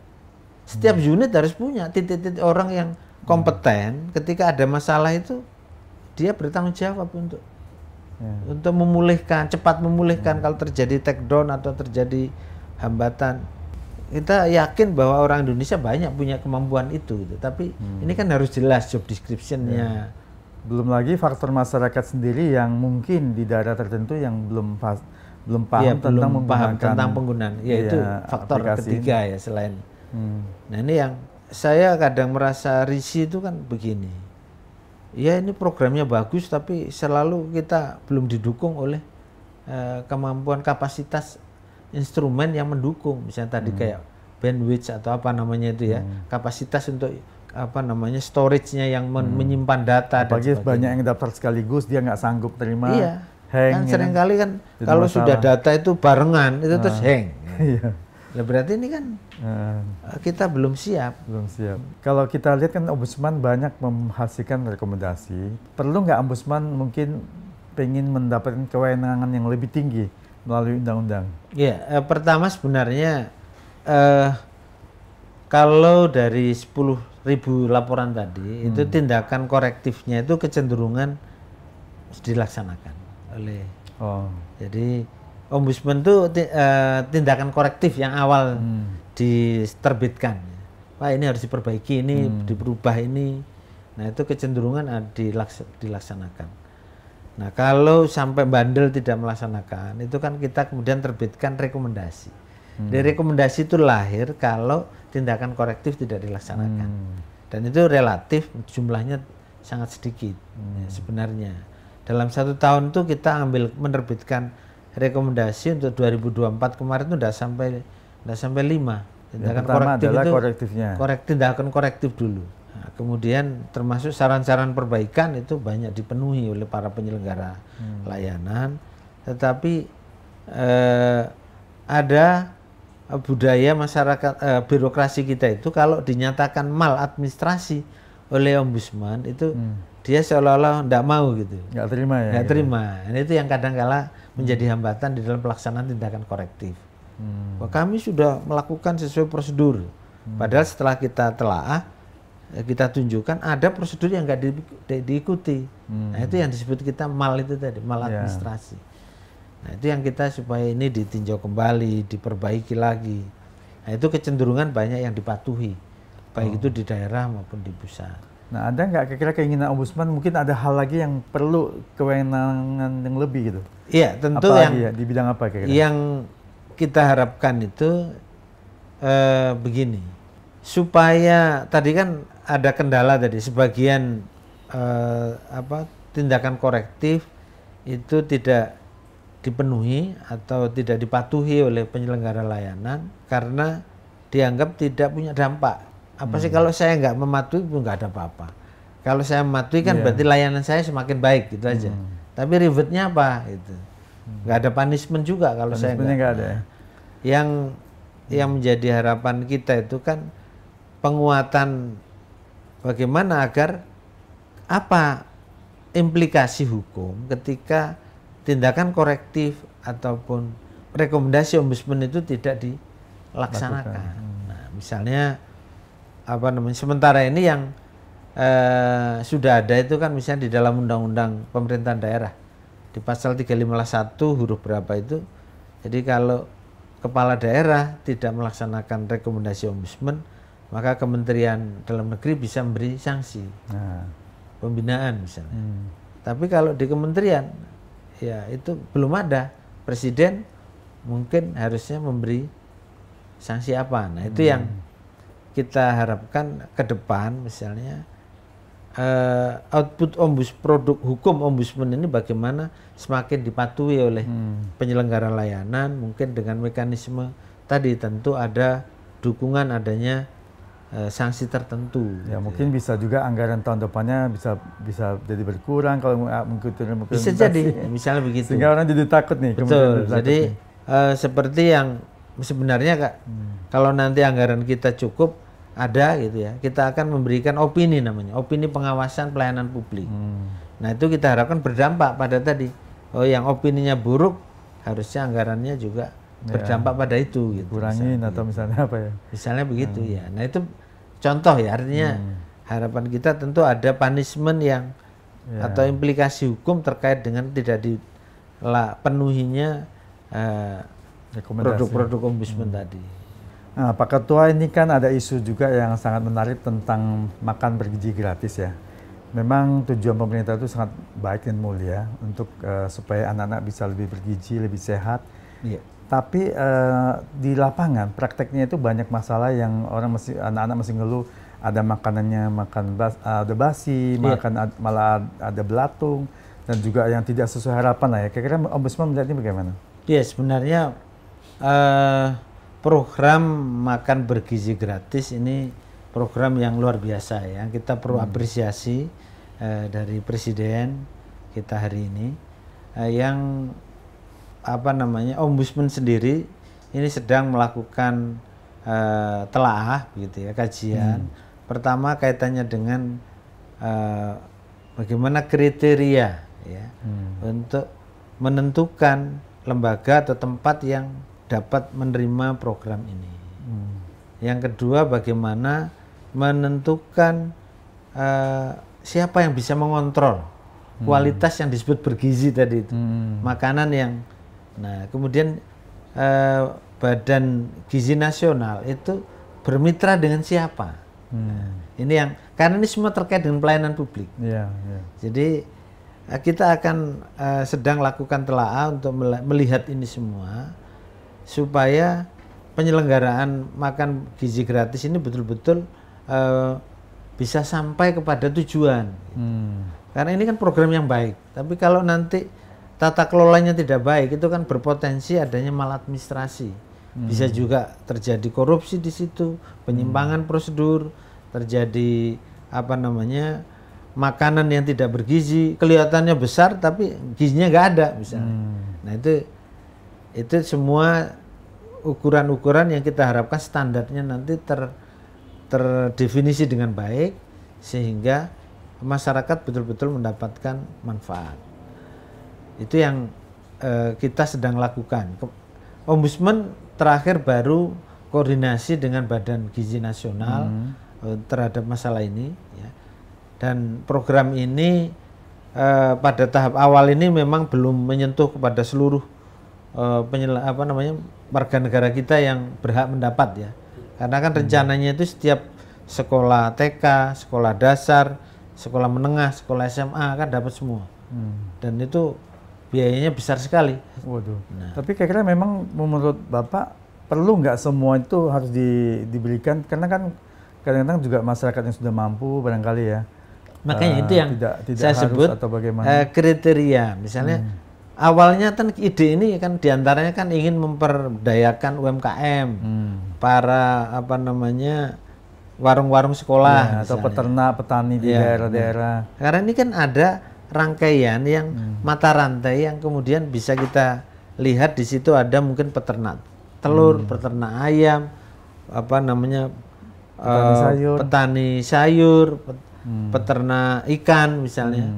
Setiap unit harus punya titik-titik orang yang kompeten. Ketika ada masalah itu dia bertanggung jawab untuk memulihkan, cepat memulihkan kalau terjadi take down atau terjadi hambatan. Kita yakin bahwa orang Indonesia banyak punya kemampuan itu gitu. Tapi ini kan harus jelas job description-nya. Belum lagi faktor masyarakat sendiri yang mungkin di daerah tertentu yang belum paham tentang penggunaan. Itu faktor ketiga ya selain. Nah ini yang saya kadang merasa risih itu kan begini. Ya ini programnya bagus tapi selalu kita belum didukung oleh kemampuan kapasitas instrumen yang mendukung. Misalnya tadi kayak bandwidth atau apa namanya itu ya, kapasitas untuk apa namanya storage-nya yang menyimpan data. Apalagi banyak yang daftar sekaligus dia nggak sanggup terima. Iya. Hang, kan seringkali kan kalau sudah data itu barengan itu terus hang. Iya. Nah, berarti ini kan kita belum siap. Belum siap. Kalau kita lihat kan Ombudsman banyak menghasilkan rekomendasi. Perlu nggak Ombudsman mungkin pengen mendapatkan kewenangan yang lebih tinggi melalui undang-undang? Ya, pertama sebenarnya kalau dari 10.000 laporan tadi itu tindakan korektifnya itu kecenderungan dilaksanakan oleh. Jadi Ombudsman itu tindakan korektif yang awal diterbitkan. Pak ini harus diperbaiki, ini diperubah ini. Nah itu kecenderungan dilaksanakan. Nah kalau sampai bandel tidak melaksanakan, itu kan kita kemudian terbitkan rekomendasi. Dari rekomendasi itu lahir kalau tindakan korektif tidak dilaksanakan. Dan itu relatif jumlahnya sangat sedikit sebenarnya. Dalam 1 tahun itu kita menerbitkan rekomendasi untuk 2024 kemarin itu udah sampai 5 tindakan korektif itu korektifnya. Tindakan korektif dulu. Nah, kemudian termasuk saran-saran perbaikan itu banyak dipenuhi oleh para penyelenggara layanan, tetapi ada budaya masyarakat birokrasi kita itu kalau dinyatakan maladministrasi oleh Ombudsman itu dia seolah-olah tidak mau gitu. Nggak terima ya. Nggak terima. Ini itu yang kadang-kala menjadi hambatan di dalam pelaksanaan tindakan korektif. Bahwa kami sudah melakukan sesuai prosedur. Padahal setelah kita telaah, kita tunjukkan ada prosedur yang nggak diikuti. Nah itu yang disebut kita itu tadi, maladministrasi. Nah itu yang kita supaya ini ditinjau kembali, diperbaiki lagi. Nah itu kecenderungan banyak yang dipatuhi, baik itu di daerah maupun di pusat. Nah ada nggak kira-kira keinginan Ombudsman mungkin ada hal lagi yang perlu kewenangan yang lebih gitu? Iya tentu di bidang apa kira-kira? Yang kita harapkan itu begini, supaya tadi kan ada kendala tadi sebagian tindakan korektif itu tidak dipenuhi atau tidak dipatuhi oleh penyelenggara layanan karena dianggap tidak punya dampak. Apa sih kalau saya nggak mematuhi pun nggak ada apa-apa. Kalau saya mematuhi kan berarti layanan saya semakin baik gitu aja. Tapi ribetnya apa itu? Nggak ada punishment juga kalau saya nggak ada. Yang menjadi harapan kita itu kan penguatan bagaimana agar apa implikasi hukum ketika tindakan korektif ataupun rekomendasi Ombudsman itu tidak dilaksanakan. Nah, misalnya apa namanya, sementara ini yang sudah ada itu kan misalnya di dalam undang-undang pemerintahan daerah di pasal 351 huruf berapa itu, jadi kalau kepala daerah tidak melaksanakan rekomendasi ombudsman, maka Kementerian Dalam Negeri bisa memberi sanksi, pembinaan misalnya. Tapi kalau di kementerian ya itu belum ada, presiden mungkin harusnya memberi sanksi apa. Nah itu yang kita harapkan ke depan, misalnya output produk hukum ombudsman ini bagaimana semakin dipatuhi oleh penyelenggara layanan, mungkin dengan mekanisme tadi, tentu ada dukungan adanya sanksi tertentu. Ya gitu mungkin ya. Bisa juga anggaran tahun depannya bisa jadi berkurang kalau mengikuti bisa jadi, misalnya begitu. Sehingga orang jadi takut nih. Betul. Jadi seperti yang sebenarnya Kak, kalau nanti anggaran kita cukup ada gitu ya, kita akan memberikan opini, namanya opini pengawasan pelayanan publik. Nah itu kita harapkan berdampak pada tadi, yang opininya buruk harusnya anggarannya juga berdampak pada itu gitu. Kurangin atau misalnya apa ya, misalnya begitu ya. Nah itu contoh ya, artinya harapan kita tentu ada punishment yang atau implikasi hukum terkait dengan tidak dipenuhinya produk-produk ombudsman tadi. Nah, Pak Ketua, ini kan ada isu juga yang sangat menarik tentang makan bergizi gratis ya. Memang tujuan pemerintah itu sangat baik dan mulia untuk supaya anak-anak bisa lebih bergizi, lebih sehat. Iya. Tapi di lapangan prakteknya itu banyak masalah yang anak-anak masih ngeluh, ada makanannya ada basi, malah ada belatung, dan juga yang tidak sesuai harapan lah ya. Kira-kira Ombudsman melihatnya bagaimana? Ya sebenarnya program makan bergizi gratis ini program yang luar biasa ya. Kita perlu apresiasi dari Presiden kita hari ini yang Ombudsman sendiri ini sedang melakukan telaah gitu ya, kajian. Pertama kaitannya dengan bagaimana kriteria ya untuk menentukan lembaga atau tempat yang dapat menerima program ini. Yang kedua bagaimana menentukan siapa yang bisa mengontrol kualitas yang disebut bergizi tadi itu, makanan yang. Nah, kemudian Badan Gizi Nasional itu bermitra dengan siapa? Ini yang, karena ini semua terkait dengan pelayanan publik. Jadi kita akan sedang lakukan telaah untuk melihat ini semua supaya penyelenggaraan makan gizi gratis ini betul-betul bisa sampai kepada tujuan. Karena ini kan program yang baik. Tapi kalau nanti tata kelolanya tidak baik, itu kan berpotensi adanya maladministrasi. Bisa juga terjadi korupsi di situ, penyimpangan prosedur, terjadi makanan yang tidak bergizi, kelihatannya besar tapi gizinya nggak ada misalnya. Nah itu semua ukuran-ukuran yang kita harapkan standarnya nanti terdefinisi dengan baik sehingga masyarakat betul-betul mendapatkan manfaat. Itu yang kita sedang lakukan. Ombudsman terakhir baru koordinasi dengan Badan Gizi Nasional terhadap masalah ini ya. Dan program ini pada tahap awal ini memang belum menyentuh kepada seluruh warga negara kita yang berhak mendapat ya. Karena kan rencananya itu setiap sekolah TK, sekolah dasar, sekolah menengah, sekolah SMA kan dapat semua. Dan itu biayanya besar sekali. Waduh. Nah. Tapi kira-kira memang menurut Bapak perlu nggak semua itu harus diberikan? Karena kan kadang-kadang juga masyarakat yang sudah mampu barangkali ya. Makanya itu yang tidak saya sebut atau bagaimana? Kriteria. Misalnya awalnya kan ide ini kan diantaranya kan ingin memperdayakan UMKM, para warung-warung sekolah ya, atau peternak, petani di daerah-daerah. Karena ini kan ada rangkaian yang mata rantai yang kemudian bisa kita lihat di situ ada mungkin peternak telur, peternak ayam, petani sayur, peternak ikan misalnya.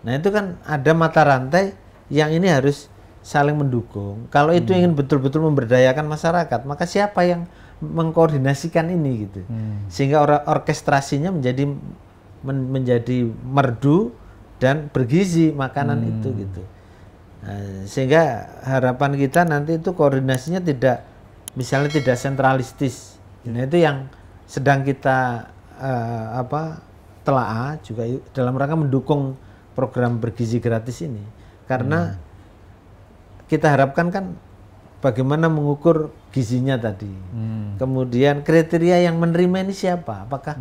Nah itu kan ada mata rantai yang ini harus saling mendukung. Kalau itu ingin betul-betul memberdayakan masyarakat, maka siapa yang mengkoordinasikan ini gitu. Sehingga orkestrasinya menjadi merdu dan bergizi makanan itu gitu. Nah, sehingga harapan kita nanti itu koordinasinya tidak sentralistis. Nah, itu yang sedang kita telaah juga dalam rangka mendukung program bergizi gratis ini. Karena kita harapkan kan bagaimana mengukur gizinya tadi. Kemudian kriteria yang menerima ini siapa? Apakah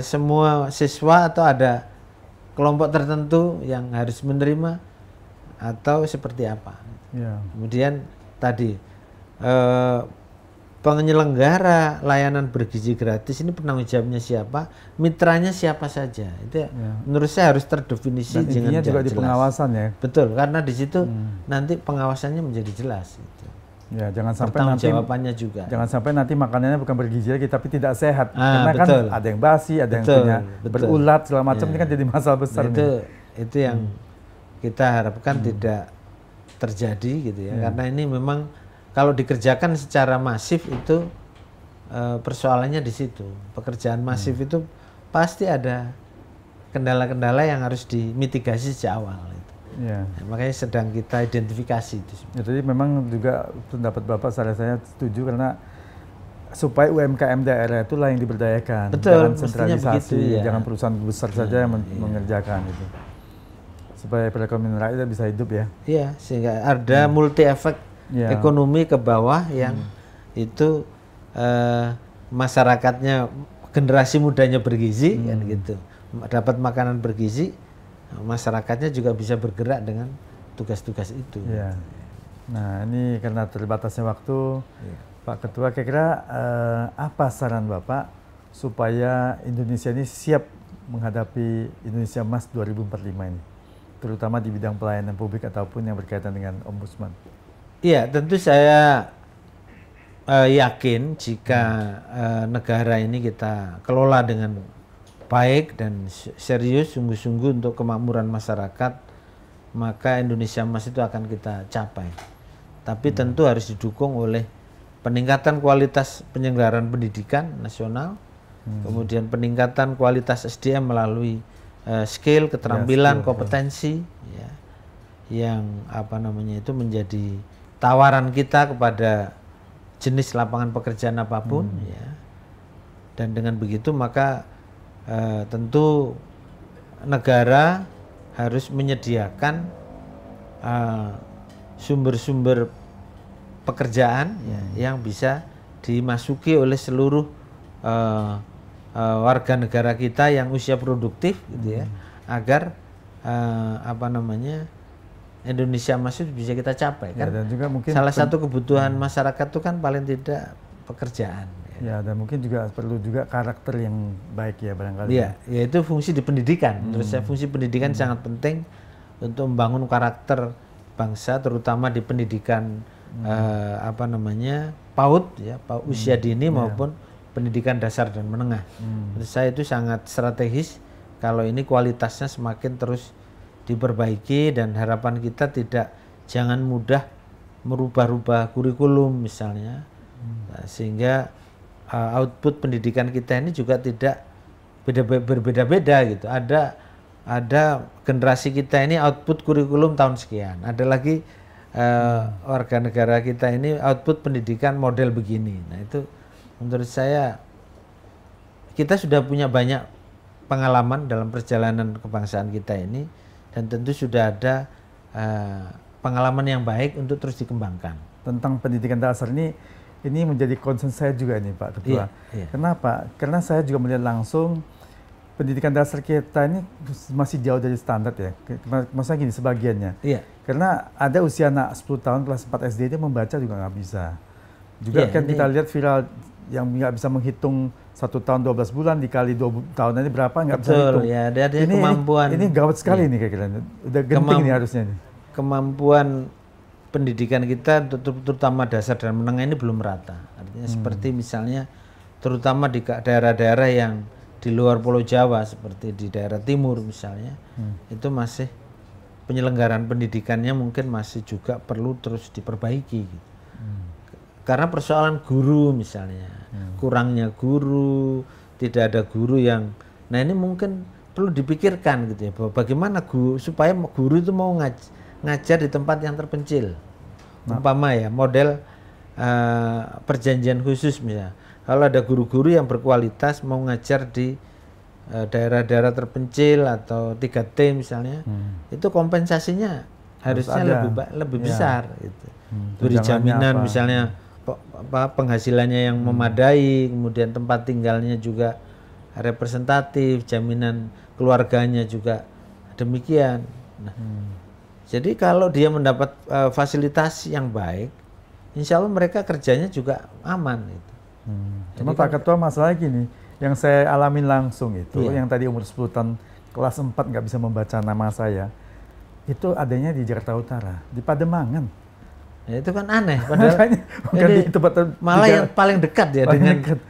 semua siswa atau ada kelompok tertentu yang harus menerima atau seperti apa? Kemudian tadi penyelenggara layanan bergizi gratis ini penanggung jawabnya siapa, mitranya siapa saja. Itu menurut saya harus terdefinisi dengan juga jelas. Di pengawasan ya. Betul, karena di situ nanti pengawasannya menjadi jelas. Gitu. Ya, jangan sampai nanti jawabannya juga. Jangan sampai nanti makanannya bukan bergizi lagi tapi tidak sehat. Karena kan ada yang basi, ada yang punya berulat segala macam, ini kan jadi masalah besar. Itu yang kita harapkan tidak terjadi gitu ya. Karena ini memang kalau dikerjakan secara masif itu persoalannya di situ. Pekerjaan masif itu pasti ada kendala-kendala yang harus dimitigasi sejak awal. Nah, makanya sedang kita identifikasi itu. Jadi memang juga pendapat Bapak saya setuju karena supaya UMKM daerah itulah yang diberdayakan. Betul, jangan sentralisasi, begitu, jangan perusahaan besar saja yang mengerjakan itu. Supaya perekonomian rakyat bisa hidup ya. Iya, sehingga ada multi efek ekonomi ke bawah yang itu masyarakatnya, generasi mudanya bergizi kan gitu, dapat makanan bergizi, masyarakatnya juga bisa bergerak dengan tugas-tugas itu. Nah, ini karena terbatasnya waktu, Pak Ketua, kira-kira apa saran Bapak supaya Indonesia ini siap menghadapi Indonesia Emas 2045 ini, terutama di bidang pelayanan publik ataupun yang berkaitan dengan Ombudsman? Iya, tentu saya yakin jika negara ini kita kelola dengan baik dan serius, sungguh-sungguh untuk kemakmuran masyarakat, maka Indonesia Emas itu akan kita capai. Tapi tentu harus didukung oleh peningkatan kualitas penyelenggaraan pendidikan nasional, kemudian peningkatan kualitas SDM melalui skill, keterampilan, kompetensi, yang itu menjadi tawaran kita kepada jenis lapangan pekerjaan apapun, dan dengan begitu maka tentu negara harus menyediakan sumber-sumber pekerjaan yang bisa dimasuki oleh seluruh warga negara kita yang usia produktif, gitu ya, agar Indonesia Emas itu bisa kita capai kan. Dan juga mungkin salah satu kebutuhan masyarakat itu kan paling tidak pekerjaan. Dan mungkin juga perlu juga karakter yang baik ya barangkali. Yaitu fungsi di pendidikan. Menurut saya fungsi pendidikan sangat penting untuk membangun karakter bangsa, terutama di pendidikan PAUD usia dini maupun pendidikan dasar dan menengah. Menurut saya itu sangat strategis kalau ini kualitasnya semakin terus diperbaiki, dan harapan kita jangan mudah merubah-rubah kurikulum misalnya, sehingga output pendidikan kita ini juga tidak berbeda-beda gitu. Ada generasi kita ini output kurikulum tahun sekian, ada lagi warga negara kita ini output pendidikan model begini. Nah, itu menurut saya kita sudah punya banyak pengalaman dalam perjalanan kebangsaan kita ini, dan tentu sudah ada pengalaman yang baik untuk terus dikembangkan. Tentang pendidikan dasar ini menjadi concern saya juga nih Pak Ketua. Kenapa? Karena saya juga melihat langsung pendidikan dasar kita ini masih jauh dari standar ya. Maksudnya gini, sebagiannya. Karena ada usia anak 10 tahun kelas 4 SD dia membaca juga nggak bisa. Juga kan kita lihat viral yang nggak bisa menghitung 1 tahun 12 bulan dikali 2 tahun ini berapa, nggak bisa hitung. Ada kemampuan. Ini gawat sekali nih kira-kira. Udah genting nih harusnya nih. Kemampuan pendidikan kita terutama dasar dan menengah ini belum rata. Artinya seperti misalnya terutama di daerah-daerah yang di luar Pulau Jawa seperti di daerah timur misalnya, itu masih penyelenggaraan pendidikannya mungkin masih juga perlu terus diperbaiki gitu. karena persoalan guru misalnya, kurangnya guru, tidak ada guru yang, nah ini mungkin perlu dipikirkan gitu ya, bahwa bagaimana guru supaya guru itu mau ngajar di tempat yang terpencil. Umpama ya model perjanjian khusus misalnya. Kalau ada guru-guru yang berkualitas mau ngajar di daerah-daerah terpencil atau 3T misalnya, itu kompensasinya harusnya lebih besar gitu. Beri jaminan misalnya penghasilannya yang memadai, kemudian tempat tinggalnya juga representatif, jaminan keluarganya juga demikian. Nah, jadi kalau dia mendapat fasilitas yang baik, insya Allah mereka kerjanya juga aman. Gitu. Cuma Pak Ketua masalahnya gini, yang saya alamin langsung itu, yang tadi umur 10 tahun kelas 4 nggak bisa membaca nama saya, itu adanya di Jakarta Utara, di Pademangan. Ya, itu kan aneh, padahal di tempat malah yang paling dekat ya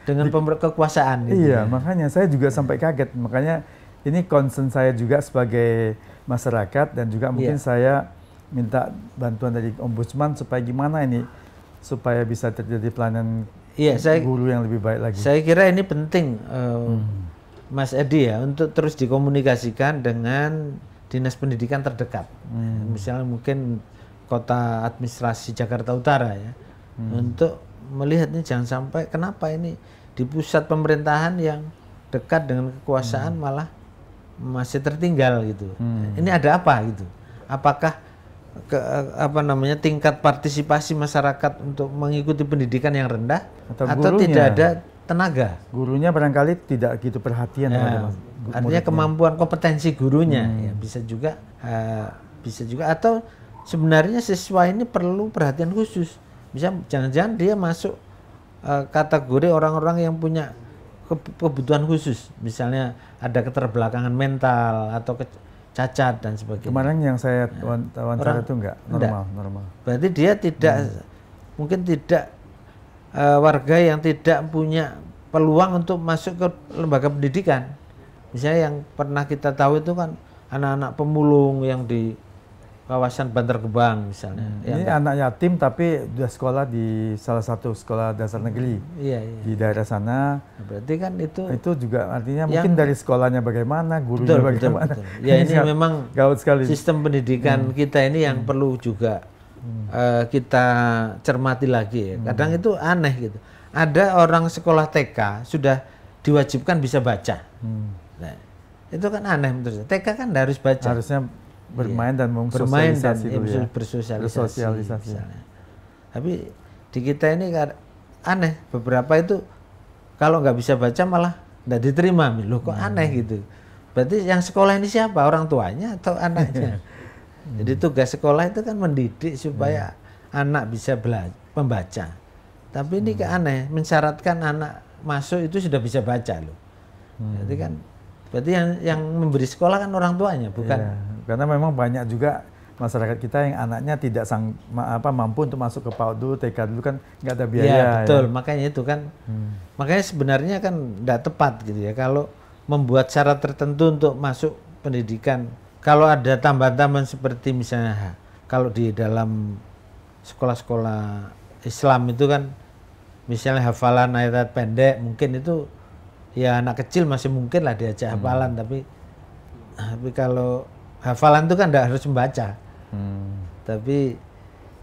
dengan kekuasaan. Gitu iya, makanya saya juga sampai kaget. Makanya ini concern saya juga sebagai masyarakat dan juga mungkin saya minta bantuan dari Ombudsman supaya gimana ini supaya bisa terjadi pelayanan guru yang lebih baik lagi. Saya kira ini penting, Mas Edi ya, untuk terus dikomunikasikan dengan dinas pendidikan terdekat. Misalnya mungkin kota administrasi Jakarta Utara ya, untuk melihat ini jangan sampai kenapa ini di pusat pemerintahan yang dekat dengan kekuasaan malah masih tertinggal gitu. Ini ada apa gitu? Apakah tingkat partisipasi masyarakat untuk mengikuti pendidikan yang rendah atau tidak ada tenaga? Gurunya barangkali tidak gitu perhatian. Artinya kemampuan kompetensi gurunya ya, bisa juga atau sebenarnya siswa ini perlu perhatian khusus. Bisa jangan-jangan dia masuk kategori orang-orang yang punya kebutuhan khusus, misalnya ada keterbelakangan mental atau cacat dan sebagainya. Kemarin yang saya wawancara itu enggak normal. Berarti dia mungkin tidak warga yang tidak punya peluang untuk masuk ke lembaga pendidikan. Misalnya yang pernah kita tahu itu kan anak-anak pemulung yang di kawasan Bantar Gebang misalnya. Ini anak yatim tapi sudah sekolah di salah satu sekolah dasar negeri di daerah sana. Berarti kan itu juga artinya mungkin dari sekolahnya bagaimana, gurunya bagaimana. Betul. Ya ini memang gaut sekali. Sistem pendidikan kita ini yang perlu juga kita cermati lagi ya. Kadang itu aneh gitu. Ada orang sekolah TK sudah diwajibkan bisa baca. Nah, itu kan aneh menurut saya. TK kan harus baca. Harusnya bermain dan bersosialisasi dulu ya. Bersosialisasi. Tapi di kita ini aneh, beberapa itu kalau nggak bisa baca malah nggak diterima. Loh kok aneh gitu. Berarti yang sekolah ini siapa? Orang tuanya atau anaknya? Jadi tugas sekolah itu kan mendidik supaya anak bisa membaca. Tapi ini aneh, mensyaratkan anak masuk itu sudah bisa baca loh. Jadi kan berarti yang memberi sekolah kan orang tuanya, bukan? Karena memang banyak juga masyarakat kita yang anaknya tidak mampu untuk masuk ke PAUD dulu, TK dulu kan nggak ada biaya. Ya betul, makanya itu kan, makanya sebenarnya kan nggak tepat gitu ya kalau membuat syarat tertentu untuk masuk pendidikan. Kalau ada tambahan-tambahan seperti misalnya kalau di dalam sekolah-sekolah Islam itu kan misalnya hafalan ayat pendek, mungkin itu ya anak kecil masih mungkin lah diajak hafalan, tapi kalau hafalan itu kan tidak harus membaca. Tapi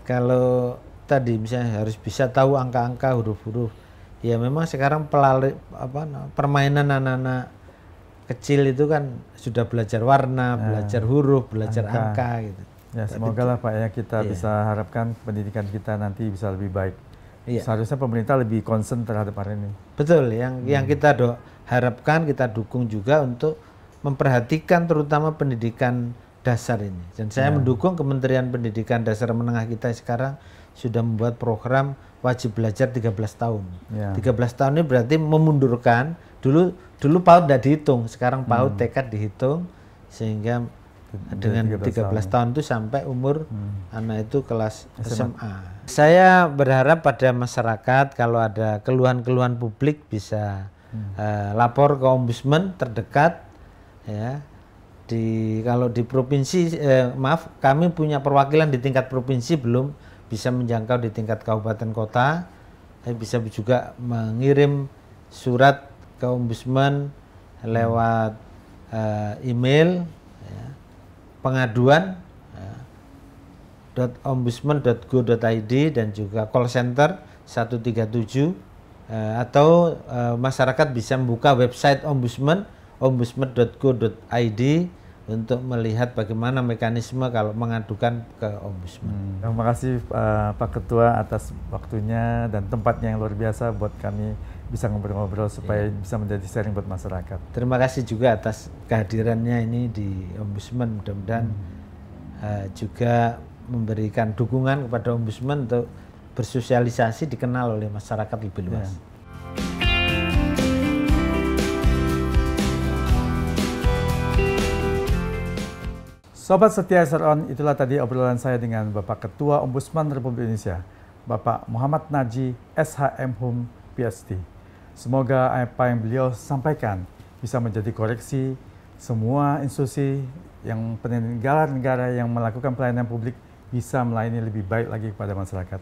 kalau tadi misalnya harus bisa tahu angka-angka, huruf-huruf. Ya memang sekarang permainan anak-anak kecil itu kan sudah belajar warna, belajar huruf, belajar angka gitu. Ya semoga lah Pak ya kita bisa harapkan pendidikan kita nanti bisa lebih baik. Seharusnya pemerintah lebih concern terhadap hal ini. Betul, yang kita harapkan, kita dukung juga untuk memperhatikan terutama pendidikan dasar ini. Dan saya mendukung Kementerian Pendidikan Dasar Menengah kita sekarang sudah membuat program wajib belajar 13 tahun. 13 tahun ini berarti memundurkan, dulu PAUD tidak dihitung, sekarang PAUD TK dihitung, sehingga dengan 13 tahun itu sampai umur anak itu kelas SMA. Saya berharap pada masyarakat kalau ada keluhan-keluhan publik bisa lapor ke Ombudsman terdekat ya. Kalau di provinsi kami punya perwakilan di tingkat provinsi belum bisa menjangkau di tingkat kabupaten kota. Tapi bisa juga mengirim surat ke Ombudsman lewat email ya, pengaduan .ombudsman.go.id dan juga call center 137 atau masyarakat bisa membuka website Ombudsman ombudsman.go.id untuk melihat bagaimana mekanisme kalau mengadukan ke Ombudsman. Terima kasih Pak Ketua atas waktunya dan tempatnya yang luar biasa buat kami bisa ngobrol-ngobrol supaya bisa menjadi sharing buat masyarakat. Terima kasih juga atas kehadirannya ini di Ombudsman, mudah-mudahan juga memberikan dukungan kepada Ombudsman untuk bersosialisasi dikenal oleh masyarakat lebih luas. Sobat setia SRON, itulah tadi obrolan saya dengan Bapak Ketua Ombudsman Republik Indonesia, Bapak Muhammad Naji, SHM.Hum, PhD. Semoga apa yang beliau sampaikan bisa menjadi koreksi semua institusi yang penyelenggara negara yang melakukan pelayanan publik bisa melayani lebih baik lagi kepada masyarakat.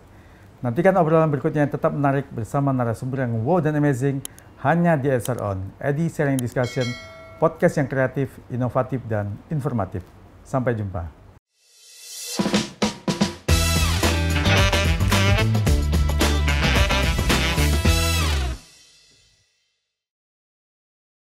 Nantikan obrolan berikutnya yang tetap menarik bersama narasumber yang wow dan amazing hanya di SRON, Edi Sharing Discussion, podcast yang kreatif, inovatif, dan informatif. Sampai jumpa.